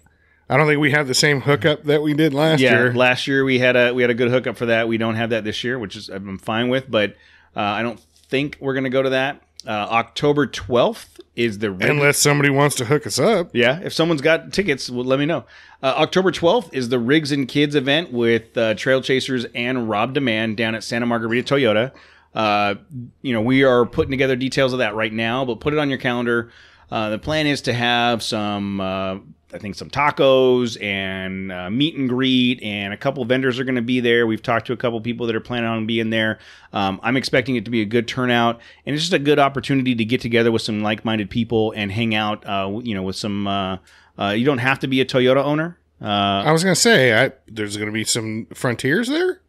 [SPEAKER 1] I don't think we have the same hookup that we did last year.
[SPEAKER 2] Last year we had a good hookup for that. We don't have that this year, which is I'm fine with, but I don't think we're going to go to that. October 12th is the
[SPEAKER 1] Unless somebody wants to hook us up.
[SPEAKER 2] Yeah, if someone's got tickets, well, let me know. October 12th is the Rigs and Kids event with Trail Chasers and Rob Demand down at Santa Margarita Toyota. We are putting together details of that right now, but put it on your calendar. The plan is to have some tacos and meet and greet, and a couple vendors are going to be there. We've talked to a couple people that are planning on being there. I'm expecting it to be a good turnout, and it's just a good opportunity to get together with some like-minded people and hang out, with some, you don't have to be a Toyota owner.
[SPEAKER 1] I was going to say, there's going to be some Frontiers there?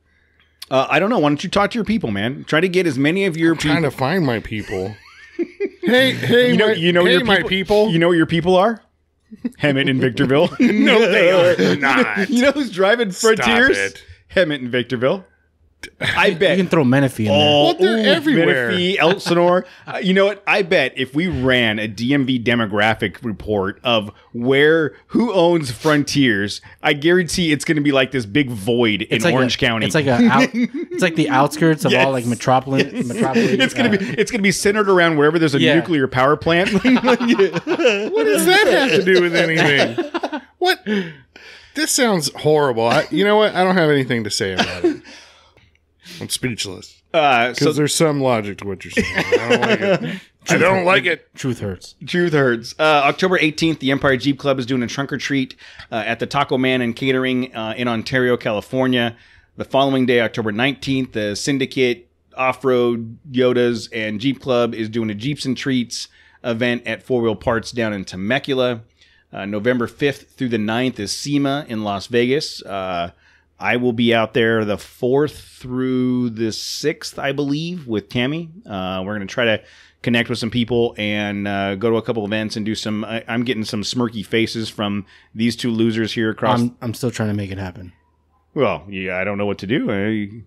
[SPEAKER 2] I don't know. Why don't you talk to your people, man? Try to get as many of your people.
[SPEAKER 1] Trying to find my people. hey, my people.
[SPEAKER 2] You know what your people are? Hemet and Victorville.
[SPEAKER 1] No, they are not.
[SPEAKER 2] You know who's driving Frontiers? Hemet and Victorville. I bet.
[SPEAKER 3] You can throw Menifee in there.
[SPEAKER 1] Well, they're everywhere.
[SPEAKER 2] Menifee, Elsinore. You know what? I bet if we ran a DMV demographic report of who owns Frontiers, I guarantee it's going to be like this big void in Orange County.
[SPEAKER 3] It's like it's like the outskirts of all like metropolis.
[SPEAKER 2] It's gonna be centered around wherever there's a nuclear power plant.
[SPEAKER 1] What does that have to do with anything? What? This sounds horrible. You know what? I don't have anything to say about it. I'm speechless. Because there's some logic to what you're saying. I don't like it. I don't like it.
[SPEAKER 3] Truth hurts.
[SPEAKER 2] Truth hurts. October 18th, the Empire Jeep Club is doing a trunk or treat at the Taco Man and Catering in Ontario, California. The following day, October 19th, the Syndicate, Off-Road, Yodas, and Jeep Club is doing a Jeeps and Treats event at Four Wheel Parts down in Temecula. November 5th through the 9th is SEMA in Las Vegas. I will be out there the 4th through the 6th, I believe, with Tammy. We're going to try to connect with some people and go to a couple events and do some... I'm getting some smirky faces from these two losers here across...
[SPEAKER 3] I'm still trying to make it happen.
[SPEAKER 2] Well, yeah, I don't know what to do.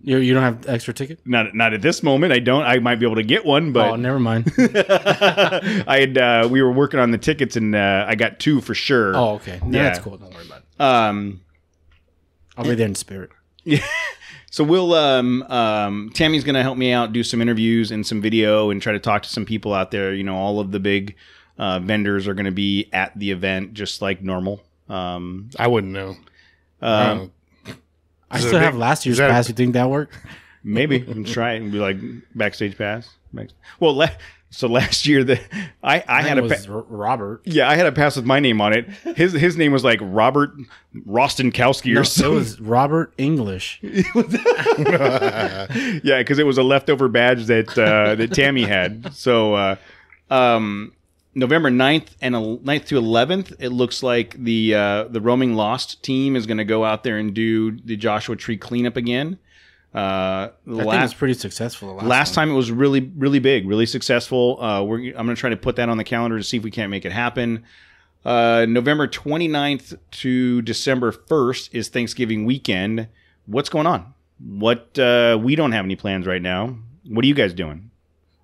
[SPEAKER 3] You don't have extra ticket?
[SPEAKER 2] Not at this moment. I don't. I might be able to get one, but...
[SPEAKER 3] Oh, never mind.
[SPEAKER 2] we were working on the tickets, and I got 2 for sure.
[SPEAKER 3] Oh, okay.
[SPEAKER 2] Yeah.
[SPEAKER 3] That's cool. Don't worry about it. I'll be there in spirit.
[SPEAKER 2] Yeah. So we'll Tammy's gonna help me out, do some interviews and some video, and try to talk to some people out there. All of the big vendors are gonna be at the event just like normal.
[SPEAKER 1] I wouldn't know.
[SPEAKER 3] I still have last year's pass. You think that worked?
[SPEAKER 2] Maybe you can try it and be like backstage pass. Well, so last year I had
[SPEAKER 3] Robert.
[SPEAKER 2] Yeah, I had a pass with my name on it. His name was like Robert Rostenkowski or something.
[SPEAKER 3] It was Robert English.
[SPEAKER 2] Yeah, because it was a leftover badge that Tammy had. So November 9th and 9th to 11th, it looks like the Roaming Lost team is going to go out there and do the Joshua Tree cleanup again.
[SPEAKER 3] I think it was pretty successful.
[SPEAKER 2] Last time it was really, really big, really successful. I'm going to try to put that on the calendar to see if we can't make it happen. November 29th to December 1st is Thanksgiving weekend. What's going on? We don't have any plans right now. What are you guys doing?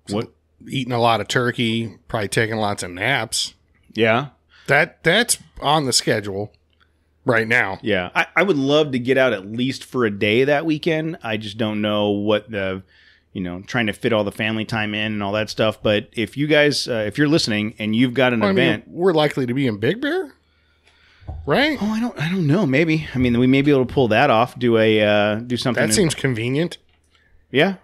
[SPEAKER 2] What?
[SPEAKER 1] Eating a lot of turkey, probably taking lots of naps.
[SPEAKER 2] Yeah.
[SPEAKER 1] That's on the schedule right now.
[SPEAKER 2] Yeah. I would love to get out at least for a day that weekend. I just don't know what trying to fit all the family time in and all that stuff. But if you guys, if you're listening and you've got an event.
[SPEAKER 1] We're likely to be in Big Bear, right?
[SPEAKER 2] Oh, I don't know. Maybe. I mean, we may be able to pull that off, do something.
[SPEAKER 1] That seems convenient.
[SPEAKER 2] Yeah.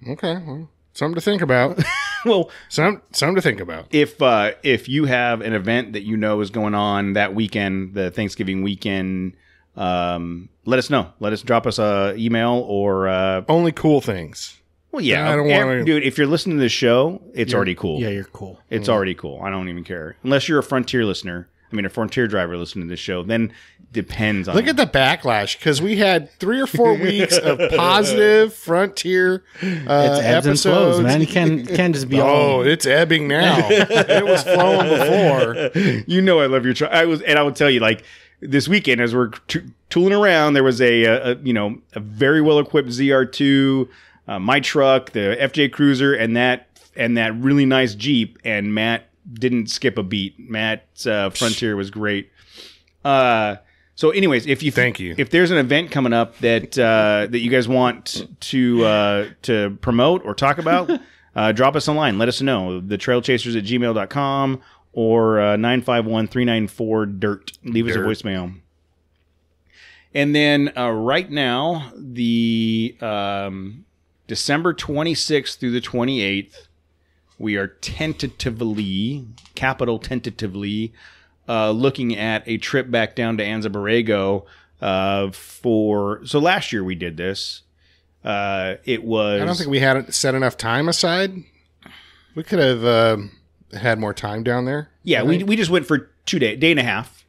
[SPEAKER 1] Okay. Well, something to think about.
[SPEAKER 2] Well,
[SPEAKER 1] something to think about.
[SPEAKER 2] If you have an event that you know is going on that weekend, the Thanksgiving weekend, let us know. Drop us a email or
[SPEAKER 1] only cool things.
[SPEAKER 2] Well, yeah,
[SPEAKER 1] I don't want to.
[SPEAKER 2] Dude, if you're listening to this show, it's already cool.
[SPEAKER 3] Yeah, you're cool.
[SPEAKER 2] It's already cool. I don't even care unless you're a Frontier listener. I mean, a Frontier driver listening to this show. Then depends on.
[SPEAKER 1] Look at the backlash because we had 3 or 4 weeks of positive Frontier
[SPEAKER 3] it's ebbs and flows, man. You can't just be.
[SPEAKER 1] Oh, it's ebbing now. It was flowing before.
[SPEAKER 2] You know, I love your truck. I will tell you, like this weekend as we're tooling around, there was a very well equipped ZR2, my truck, the FJ Cruiser, and that really nice Jeep, and Matt didn't skip a beat. Matt's Frontier was great. So anyways,
[SPEAKER 1] Thank you.
[SPEAKER 2] If there's an event coming up that you guys want to promote or talk about, drop us a line. Let us know. thetrailchasers@gmail.com or 951-394-DIRT. Leave us a voicemail. And then right now, the December 26th through the 28th, we are tentatively looking at a trip back down to Anza Borrego so last year we did this. It was.
[SPEAKER 1] I don't think we had set enough time aside. We could have had more time down there.
[SPEAKER 2] Yeah, we just went for day and a half.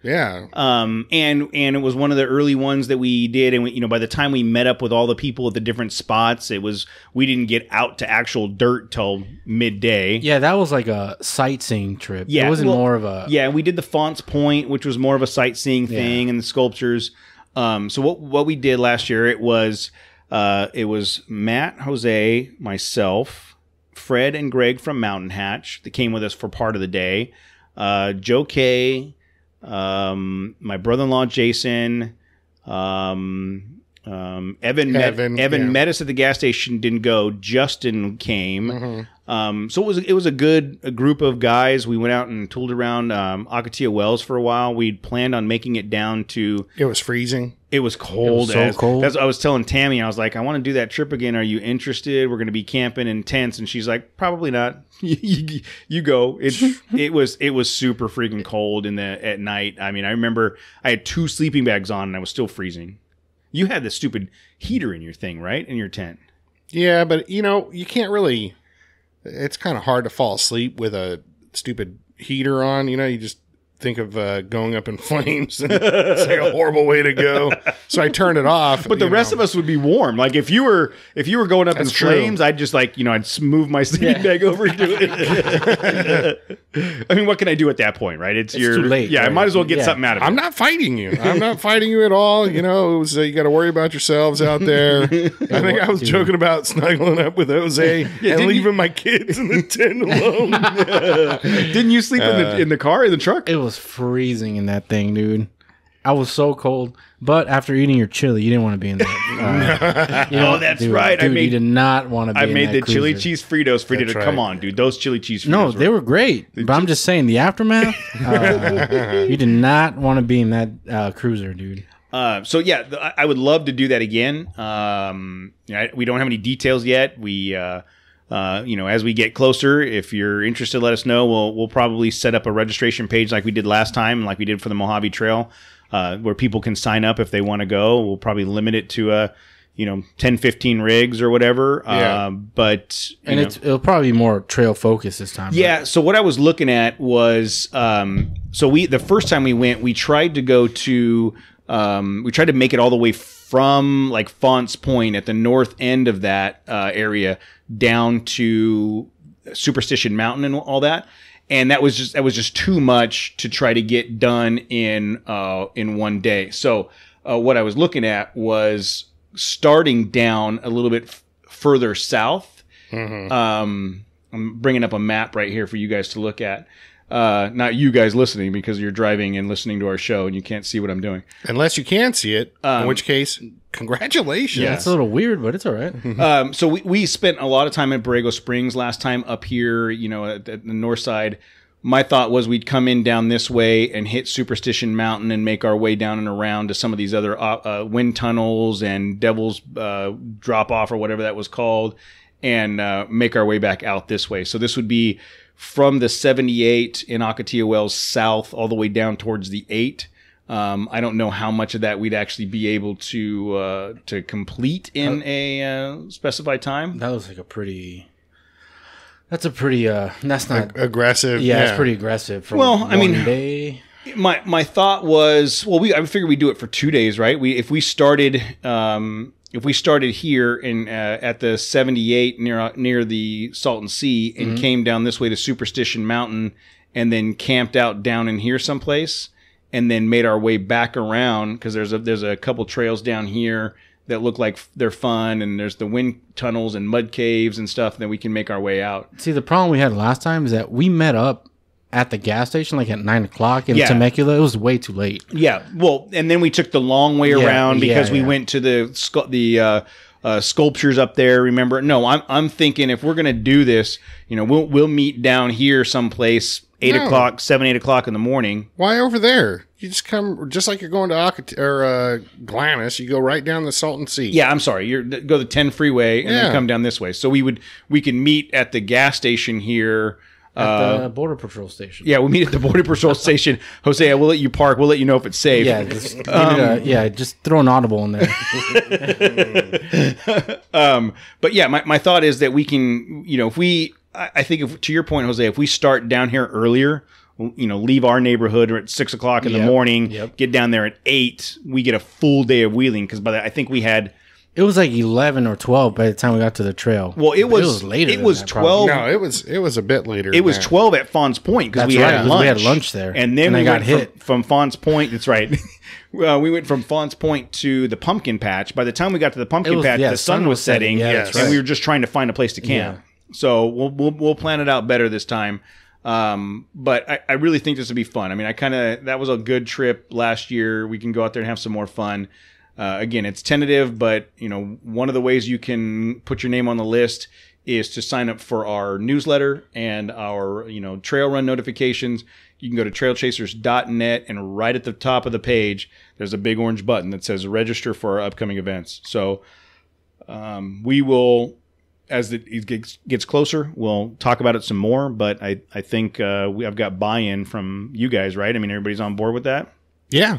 [SPEAKER 1] Yeah.
[SPEAKER 2] And it was one of the early ones that we did, and by the time we met up with all the people at the different spots, we didn't get out to actual dirt till midday.
[SPEAKER 3] Yeah, that was like a sightseeing trip.
[SPEAKER 2] Yeah,
[SPEAKER 3] it wasn't more of a.
[SPEAKER 2] Yeah, we did the Fonts Point, which was more of a sightseeing thing, and the sculptures. So what we did last year, it was Matt, Jose, myself, Fred, and Greg from Mountain Hatch that came with us for part of the day. Joe K. My brother-in-law Jason, Evan met us at the gas station, didn't go. Justin came. Mm-hmm. So it was a group of guys. We went out and tooled around Akatia Wells for a while. We'd planned on making it down to.
[SPEAKER 1] It was freezing.
[SPEAKER 2] It was cold.
[SPEAKER 3] It was so cold.
[SPEAKER 2] That's what I was telling Tammy. I was like, I want to do that trip again. Are you interested? We're going to be camping in tents. And she's like, probably not. You go. It was super freaking cold at night. I mean, I remember I had 2 sleeping bags on and I was still freezing. You had the stupid heater in your thing, right? In your tent.
[SPEAKER 1] Yeah, but you can't really. It's kind of hard to fall asleep with a stupid heater on. You just think of going up in flames. And it's like a horrible way to go. So I turned it off.
[SPEAKER 2] But the rest of us would be warm. Like if you were going up in flames, I'd just I'd move my sleeping bag over to it. I mean, what can I do at that point, right? It's
[SPEAKER 3] too late.
[SPEAKER 2] Yeah,
[SPEAKER 3] right?
[SPEAKER 2] I might as well get something out of it.
[SPEAKER 1] I'm not fighting you. I'm not fighting you at all. It was you got to worry about yourselves out there. I think I was joking about snuggling up with Jose and leaving my kids in the tent alone.
[SPEAKER 2] Didn't you sleep in the car, in the truck?
[SPEAKER 3] It was freezing in that thing, dude. I was so cold. But after eating your chili, you didn't want to be in that.
[SPEAKER 2] That's right.
[SPEAKER 3] Dude, you did not want to be in that.
[SPEAKER 2] I made the
[SPEAKER 3] cruiser.
[SPEAKER 2] chili cheese Fritos for dinner.
[SPEAKER 1] Right.
[SPEAKER 2] Come on, dude. Those chili cheese Fritos.
[SPEAKER 3] No, they were great. But I'm just saying, the aftermath, you did not want to be in that cruiser, dude.
[SPEAKER 2] So yeah, I would love to do that again. We don't have any details yet. We, as we get closer, if you're interested, let us know. We'll probably set up a registration page like we did last time, like we did for the Mojave Trail, where people can sign up if they want to go. We'll probably limit it to 10, 15 rigs or whatever.
[SPEAKER 1] Yeah.
[SPEAKER 2] But
[SPEAKER 3] it'll probably be more trail focused this time.
[SPEAKER 2] Yeah. Right? So what I was looking at was, the first time we went, we tried to go to, we tried to make it all the way from like Fonts Point at the north end of that area down to Superstition Mountain and all that. And that was just too much to try to get done in one day. So what I was looking at was starting down a little bit further south. Mm-hmm. I'm bringing up a map right here for you guys to look at. Not you guys listening because you're driving and listening to our show and you can't see what I'm doing.
[SPEAKER 1] Unless you can see it, in which case, congratulations.
[SPEAKER 3] Yeah, it's a little weird, but it's all right.
[SPEAKER 2] So we spent a lot of time at Borrego Springs last time up here, at the north side. My thought was we'd come in down this way and hit Superstition Mountain and make our way down and around to some of these other wind tunnels and Devil's Drop Off or whatever that was called and make our way back out this way. So this would be from the 78 in Ocotillo Wells south all the way down towards the 8. I don't know how much of that we'd actually be able to complete in a specified time.
[SPEAKER 3] That looks like that's not
[SPEAKER 1] aggressive.
[SPEAKER 3] Yeah, it's pretty aggressive. For day.
[SPEAKER 2] My thought was, I figured we'd do it for 2 days, right? If we started here in at the 78 near the Salton Sea and came down this way to Superstition Mountain and then camped out down in here someplace and then made our way back around because there's a couple trails down here that look like they're fun and there's the wind tunnels and mud caves and stuff, and then we can make our way out.
[SPEAKER 3] See, the problem we had last time is that we met up at the gas station like at 9 o'clock in Temecula. It was way too late.
[SPEAKER 2] Yeah, well, and then we took the long way around because we went to the sculptures up there. Remember? No, I'm thinking if we're gonna do this, we'll meet down here someplace 8 o'clock in the morning.
[SPEAKER 1] Why over there? You just come, just like you're going to Glamis, you go right down the Salton Sea.
[SPEAKER 2] Yeah, I'm sorry. Go the 10 freeway and then come down this way. So we can meet at the gas station here.
[SPEAKER 3] At the Border Patrol station.
[SPEAKER 2] Yeah, we'll meet at the Border Patrol station. Jose, we'll let you park. We'll let you know if it's safe.
[SPEAKER 3] Yeah, just throw an audible in there.
[SPEAKER 2] But yeah, my thought is that we can, I think to your point, Jose, if we start down here earlier, leave our neighborhood at 6 o'clock in the morning, get down there at 8, we get a full day of wheeling because it
[SPEAKER 3] was like 11 or 12 by the time we got to the trail.
[SPEAKER 2] Well, it was later. It was 12.
[SPEAKER 1] No, it was a bit later.
[SPEAKER 2] It was 12 at Fonts Point because we had lunch.
[SPEAKER 3] We had lunch there,
[SPEAKER 2] and then we got hit from Fonts Point. That's right. We went from Fonts Point to the pumpkin patch. By the time we got to the pumpkin patch, the sun was setting, and we were just trying to find a place to camp. Yeah. So we'll plan it out better this time. But I really think this will be fun. I mean, that was a good trip last year. We can go out there and have some more fun. Again, it's tentative, but one of the ways you can put your name on the list is to sign up for our newsletter and our trail run notifications. You can go to trailchasers.net and right at the top of the page, there's a big orange button that says register for our upcoming events. So we will, as it gets closer, we'll talk about it some more. But I think I've got buy-in from you guys, right? I mean, everybody's on board with that?
[SPEAKER 1] Yeah.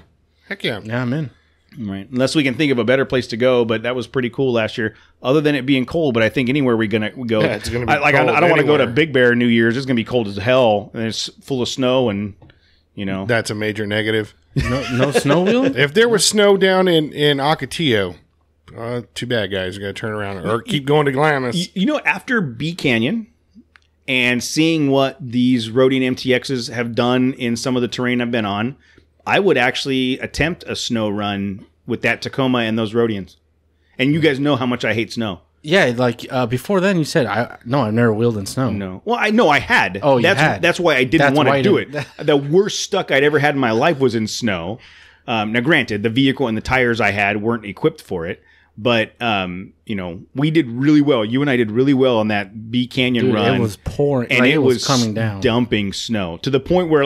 [SPEAKER 1] Heck yeah.
[SPEAKER 3] Yeah, I'm in.
[SPEAKER 2] Right. Unless we can think of a better place to go, but that was pretty cool last year. Other than it being cold, but I think anywhere we're gonna go,
[SPEAKER 1] it's gonna be
[SPEAKER 2] I don't want to go to Big Bear New Year's. It's gonna be cold as hell, and it's full of snow, and
[SPEAKER 1] that's a major negative.
[SPEAKER 3] No snow wheeling.
[SPEAKER 1] If there was snow down in Ocotillo, too bad, guys. You got to turn around or keep going to Glamis.
[SPEAKER 2] After B Canyon and seeing what these Roadian MTXs have done in some of the terrain I've been on, I would actually attempt a snow run with that Tacoma and those Roadians. And you guys know how much I hate snow.
[SPEAKER 3] Yeah, like before then you said, I've never wheeled in snow.
[SPEAKER 2] No. Well, I know I had.
[SPEAKER 3] Oh, you had.
[SPEAKER 2] That's why I didn't want to do it. The worst stuck I'd ever had in my life was in snow. Now, granted, the vehicle and the tires I had weren't equipped for it. But, we did really well. You and I did really well on that B Canyon run.
[SPEAKER 3] It was pouring.
[SPEAKER 2] And it was
[SPEAKER 3] coming down.
[SPEAKER 2] Dumping snow to the point where,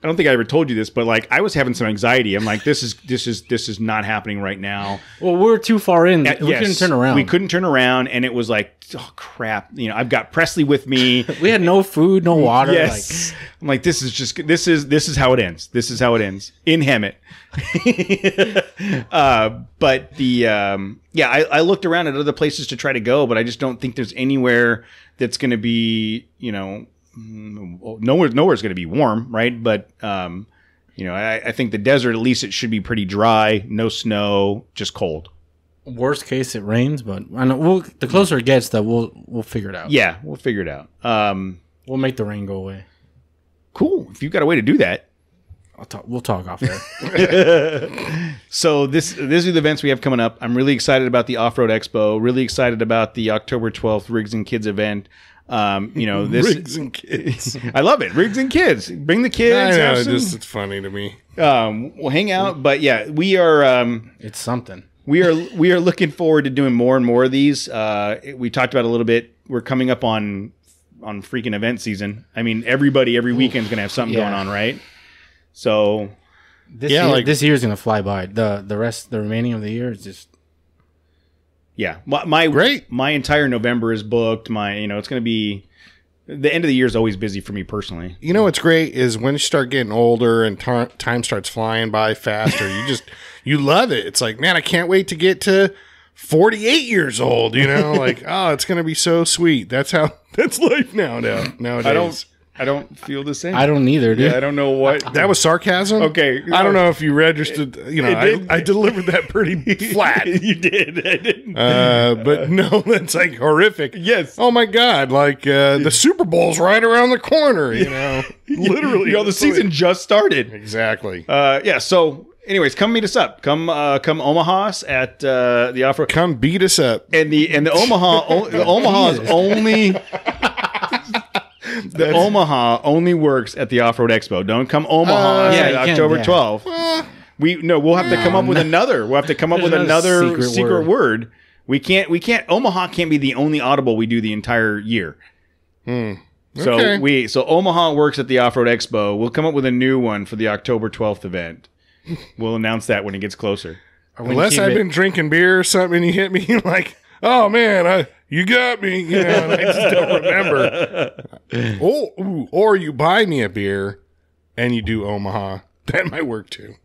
[SPEAKER 2] I don't think I ever told you this, but like I was having some anxiety. I'm like, this is not happening right now.
[SPEAKER 3] Well, we're too far in. We couldn't turn around.
[SPEAKER 2] We couldn't turn around, and it was like, oh crap. You know, I've got Presley with me.
[SPEAKER 3] We had no food, no water.
[SPEAKER 2] Yes. I'm like, this is how it ends. This is how it ends in Hemet. But the I looked around at other places to try to go, but I just don't think there's anywhere that's going to be, you know, nowhere's going to be warm, right? But you know, I think the desert, at least it should be pretty dry, no snow, just cold.
[SPEAKER 3] Worst case, it rains, but I know the closer it gets, that we'll figure it out.
[SPEAKER 2] Yeah, we'll figure it out.
[SPEAKER 3] We'll make the rain go away.
[SPEAKER 2] Cool. If you've got a way to do that.
[SPEAKER 3] We'll talk off there.
[SPEAKER 2] So these are the events we have coming up. I'm really excited about the Offroad Expo. Really excited about the October 12th Rigs and Kids event. You know, this
[SPEAKER 1] Rigs and Kids.
[SPEAKER 2] I love it. Rigs and Kids. Bring the kids.
[SPEAKER 1] I know, it's funny to me.
[SPEAKER 2] We'll hang out, but yeah, we are.
[SPEAKER 3] It's something.
[SPEAKER 2] We are looking forward to doing more and more of these. We talked about it a little bit. We're coming up on freaking event season. I mean, everybody every weekend's gonna have something going on, right? So
[SPEAKER 3] this year's gonna fly by. The remaining of the year is just
[SPEAKER 2] my entire November is booked. It's gonna be the end of the year is always busy for me personally.
[SPEAKER 1] You know what's great is when you start getting older and time starts flying by faster. You love it. It's like, man, I can't wait to get to 48 years old. You know, like, oh, it's gonna be so sweet. That's life nowadays.
[SPEAKER 2] I don't feel the same.
[SPEAKER 3] I don't either, dude.
[SPEAKER 2] Yeah, I don't know what.
[SPEAKER 1] That was sarcasm?
[SPEAKER 2] Okay.
[SPEAKER 1] I don't know if you registered. You know, I delivered that pretty flat.
[SPEAKER 2] You did. I didn't.
[SPEAKER 1] But no, that's like horrific.
[SPEAKER 2] Yes.
[SPEAKER 1] Oh my God. Like the Super Bowl's right around the corner, you know. Literally.
[SPEAKER 2] You know, the season just started.
[SPEAKER 1] Exactly.
[SPEAKER 2] Yeah. So anyways, come meet us up. Come Omaha at the Offroad.
[SPEAKER 1] Come beat us up.
[SPEAKER 2] And the Omaha is only. The Omaha only works at the Off-Road Expo. Don't come Omaha at October 12th. We'll have to come up with another. We'll have to come up with another secret word. We can't. Omaha can't be the only Audible we do the entire year.
[SPEAKER 1] Okay.
[SPEAKER 2] So Omaha works at the Off-Road Expo. We'll come up with a new one for the October 12th event. We'll announce that when it gets closer.
[SPEAKER 1] Unless I've been drinking beer or something and you hit me like, oh man, you got me, you know, and I just don't remember. Or you buy me a beer and you do Omaha. That might work too.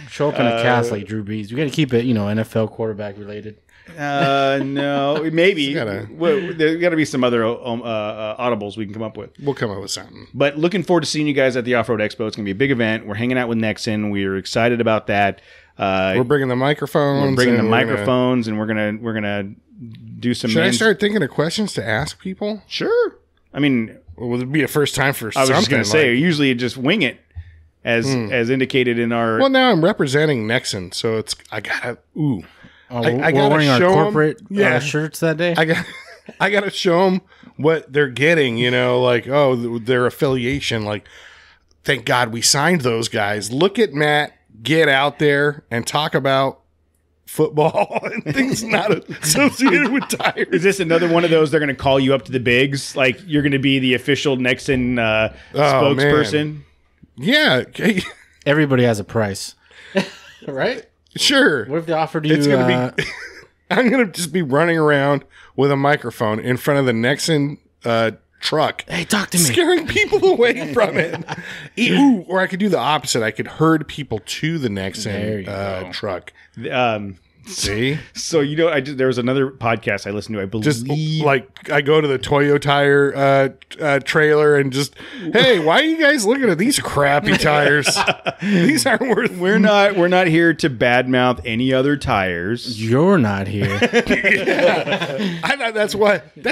[SPEAKER 3] Show up in a cast like Drew Brees. We got to keep it, NFL quarterback related.
[SPEAKER 2] No, maybe. There got to be some other audibles we can come up with.
[SPEAKER 1] We'll come up with something.
[SPEAKER 2] But looking forward to seeing you guys at the Off-Road Expo. It's going to be a big event. We're hanging out with Nexen. We're excited about that.
[SPEAKER 1] We're bringing the microphones.
[SPEAKER 2] And we're gonna do some.
[SPEAKER 1] Should I start thinking of questions to ask people?
[SPEAKER 2] Sure. I mean,
[SPEAKER 1] will it be a first time for something?
[SPEAKER 2] I was just going to say, usually you just wing it, as indicated in our.
[SPEAKER 1] Well, now I'm representing Nexen, so it's I gotta.
[SPEAKER 3] We're wearing our corporate shirts that day.
[SPEAKER 1] I gotta show them what they're getting. You know, like their affiliation. Like, thank God we signed those guys. Look at Matt. Get out there and talk about football and things not associated with tires.
[SPEAKER 2] Is this another one of those they're going to call you up to the bigs? Like you're going to be the official Nexen spokesperson?
[SPEAKER 1] Man. Yeah.
[SPEAKER 3] Everybody has a price. Right?
[SPEAKER 1] Sure.
[SPEAKER 3] What if they offered you...
[SPEAKER 1] I'm going to just be running around with a microphone in front of the Nexen truck.
[SPEAKER 3] Hey, talk to me.
[SPEAKER 1] Scaring people away from it. Or I could do the opposite. I could herd people to the Nexen truck. See?
[SPEAKER 2] So, there was another podcast I listened to, I believe.
[SPEAKER 1] Just like I go to the Toyo Tire trailer and just, hey, why are you guys looking at these crappy tires? These aren't worth.
[SPEAKER 2] We're not here to badmouth any other tires.
[SPEAKER 3] You're not here.
[SPEAKER 1] Yeah. I thought that's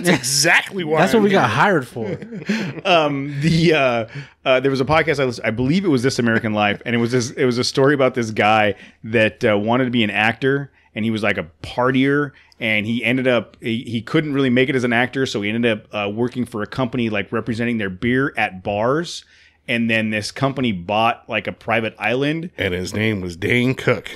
[SPEAKER 1] exactly why.
[SPEAKER 3] That's what we got hired for.
[SPEAKER 2] There was a podcast I listened. I believe it was This American Life, and it was a story about this guy that wanted to be an actor. And he was like a partier, and he ended up, he couldn't really make it as an actor, so he ended up working for a company like representing their beer at bars. And then this company bought like a private island.
[SPEAKER 1] And his name was Dane Cook.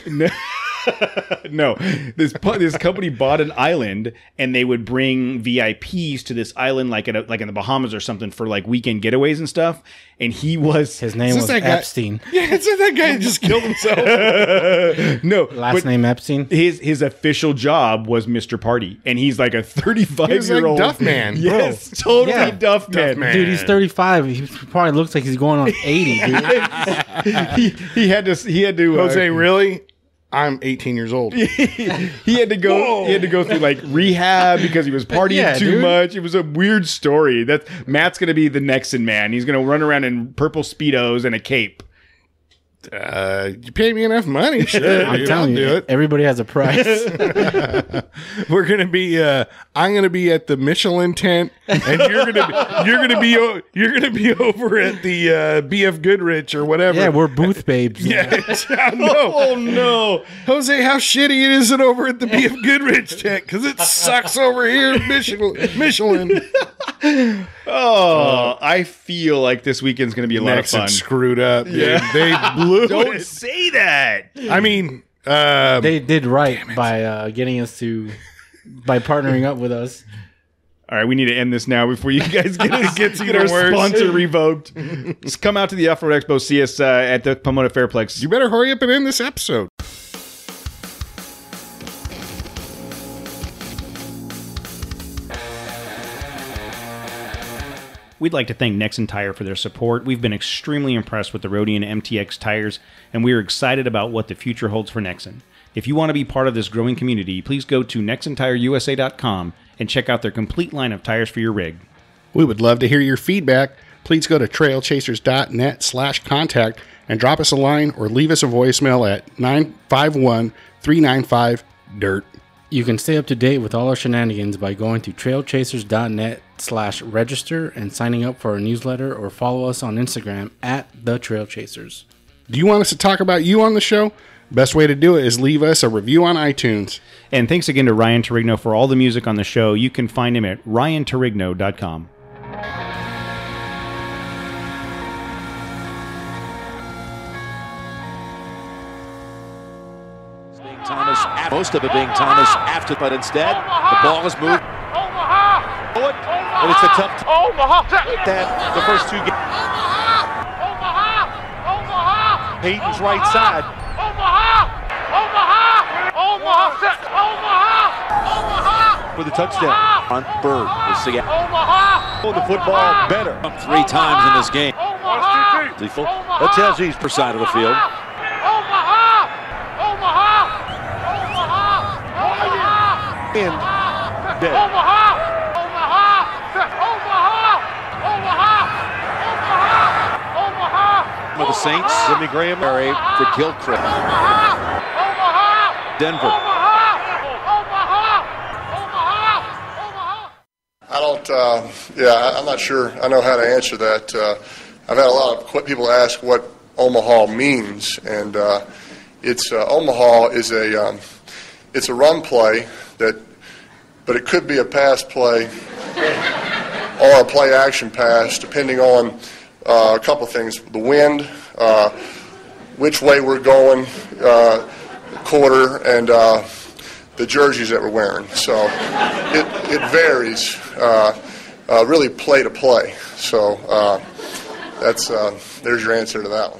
[SPEAKER 2] No, this company bought an island, and they would bring VIPs to this island, like in the Bahamas or something, for like weekend getaways and stuff. And his
[SPEAKER 3] name was Epstein.
[SPEAKER 1] Yeah, it's that guy just killed himself.
[SPEAKER 2] No,
[SPEAKER 3] last name Epstein.
[SPEAKER 2] His official job was Mr. Party, and he's like a 35-year-old
[SPEAKER 1] Duff Man.
[SPEAKER 2] Yes, totally
[SPEAKER 3] Yeah.
[SPEAKER 2] Duff Man.
[SPEAKER 3] Dude, he's 35. He probably looks like he's going on 80, dude.
[SPEAKER 2] He had to.
[SPEAKER 1] Jose, really? I'm 18 years old.
[SPEAKER 2] He had to go. Whoa. He had to go through like rehab because he was partying too much. It was a weird story. Matt's going to be the Nexen man. He's going to run around in purple Speedos and a cape.
[SPEAKER 1] You pay me enough money, sure.
[SPEAKER 3] I'm telling you, everybody has a price.
[SPEAKER 1] We're gonna be. I'm gonna be at the Michelin tent, and you're gonna be over at the BF Goodrich or whatever.
[SPEAKER 3] Yeah, we're booth babes.
[SPEAKER 1] Yeah. No.
[SPEAKER 2] Oh no,
[SPEAKER 1] Jose, how shitty is it over at the BF Goodrich tent? Because it sucks over here, Michelin.
[SPEAKER 2] Oh, I feel like this weekend's going to be a lot of fun.
[SPEAKER 1] Screwed up. Yeah, they blew
[SPEAKER 2] Don't
[SPEAKER 1] it.
[SPEAKER 2] say that.
[SPEAKER 1] I mean,
[SPEAKER 3] they did right by getting us by partnering up with us.
[SPEAKER 2] All right, we need to end this now before you guys get our sponsor revoked. Just come out to the Offroad Expo, see us at the Pomona Fairplex.
[SPEAKER 1] You better hurry up and end this episode.
[SPEAKER 2] We'd like to thank Nexen Tire for their support. We've been extremely impressed with the Rodian MTX tires, and we are excited about what the future holds for Nexen. If you want to be part of this growing community, please go to nexentireusa.com and check out their complete line of tires for your rig.
[SPEAKER 1] We would love to hear your feedback. Please go to trailchasers.net/contact and drop us a line or leave us a voicemail at 951-395-DIRT.
[SPEAKER 3] You can stay up to date with all our shenanigans by going to trailchasers.net/register and signing up for our newsletter, or follow us on Instagram at The Trail Chasers.
[SPEAKER 1] Do you want us to talk about you on the show? Best way to do it is leave us a review on iTunes.
[SPEAKER 2] And thanks again to Ryan Torigno for all the music on the show. You can find him at ryantorigno.com.
[SPEAKER 8] Most of it being Thomas after, but instead the ball is moved. Omaha! And it's a tough Omaha! That the first two games. Omaha! Peyton's right side. Omaha! For the touchdown. On Bird with Seattle. Omaha! The football better. 3 times in this game. That tells you he's per side of the field. And dead. With the Saints, Jimmy Graham, for Gilchrist. Denver.
[SPEAKER 9] I don't, I'm not sure I know how to answer that. I've had a lot of people ask what Omaha means, and Omaha is it's a run play but it could be a pass play or a play action pass, depending on a couple things: the wind, which way we're going, quarter, and the jerseys that we're wearing. So it varies, really play to play. So there's your answer to that one.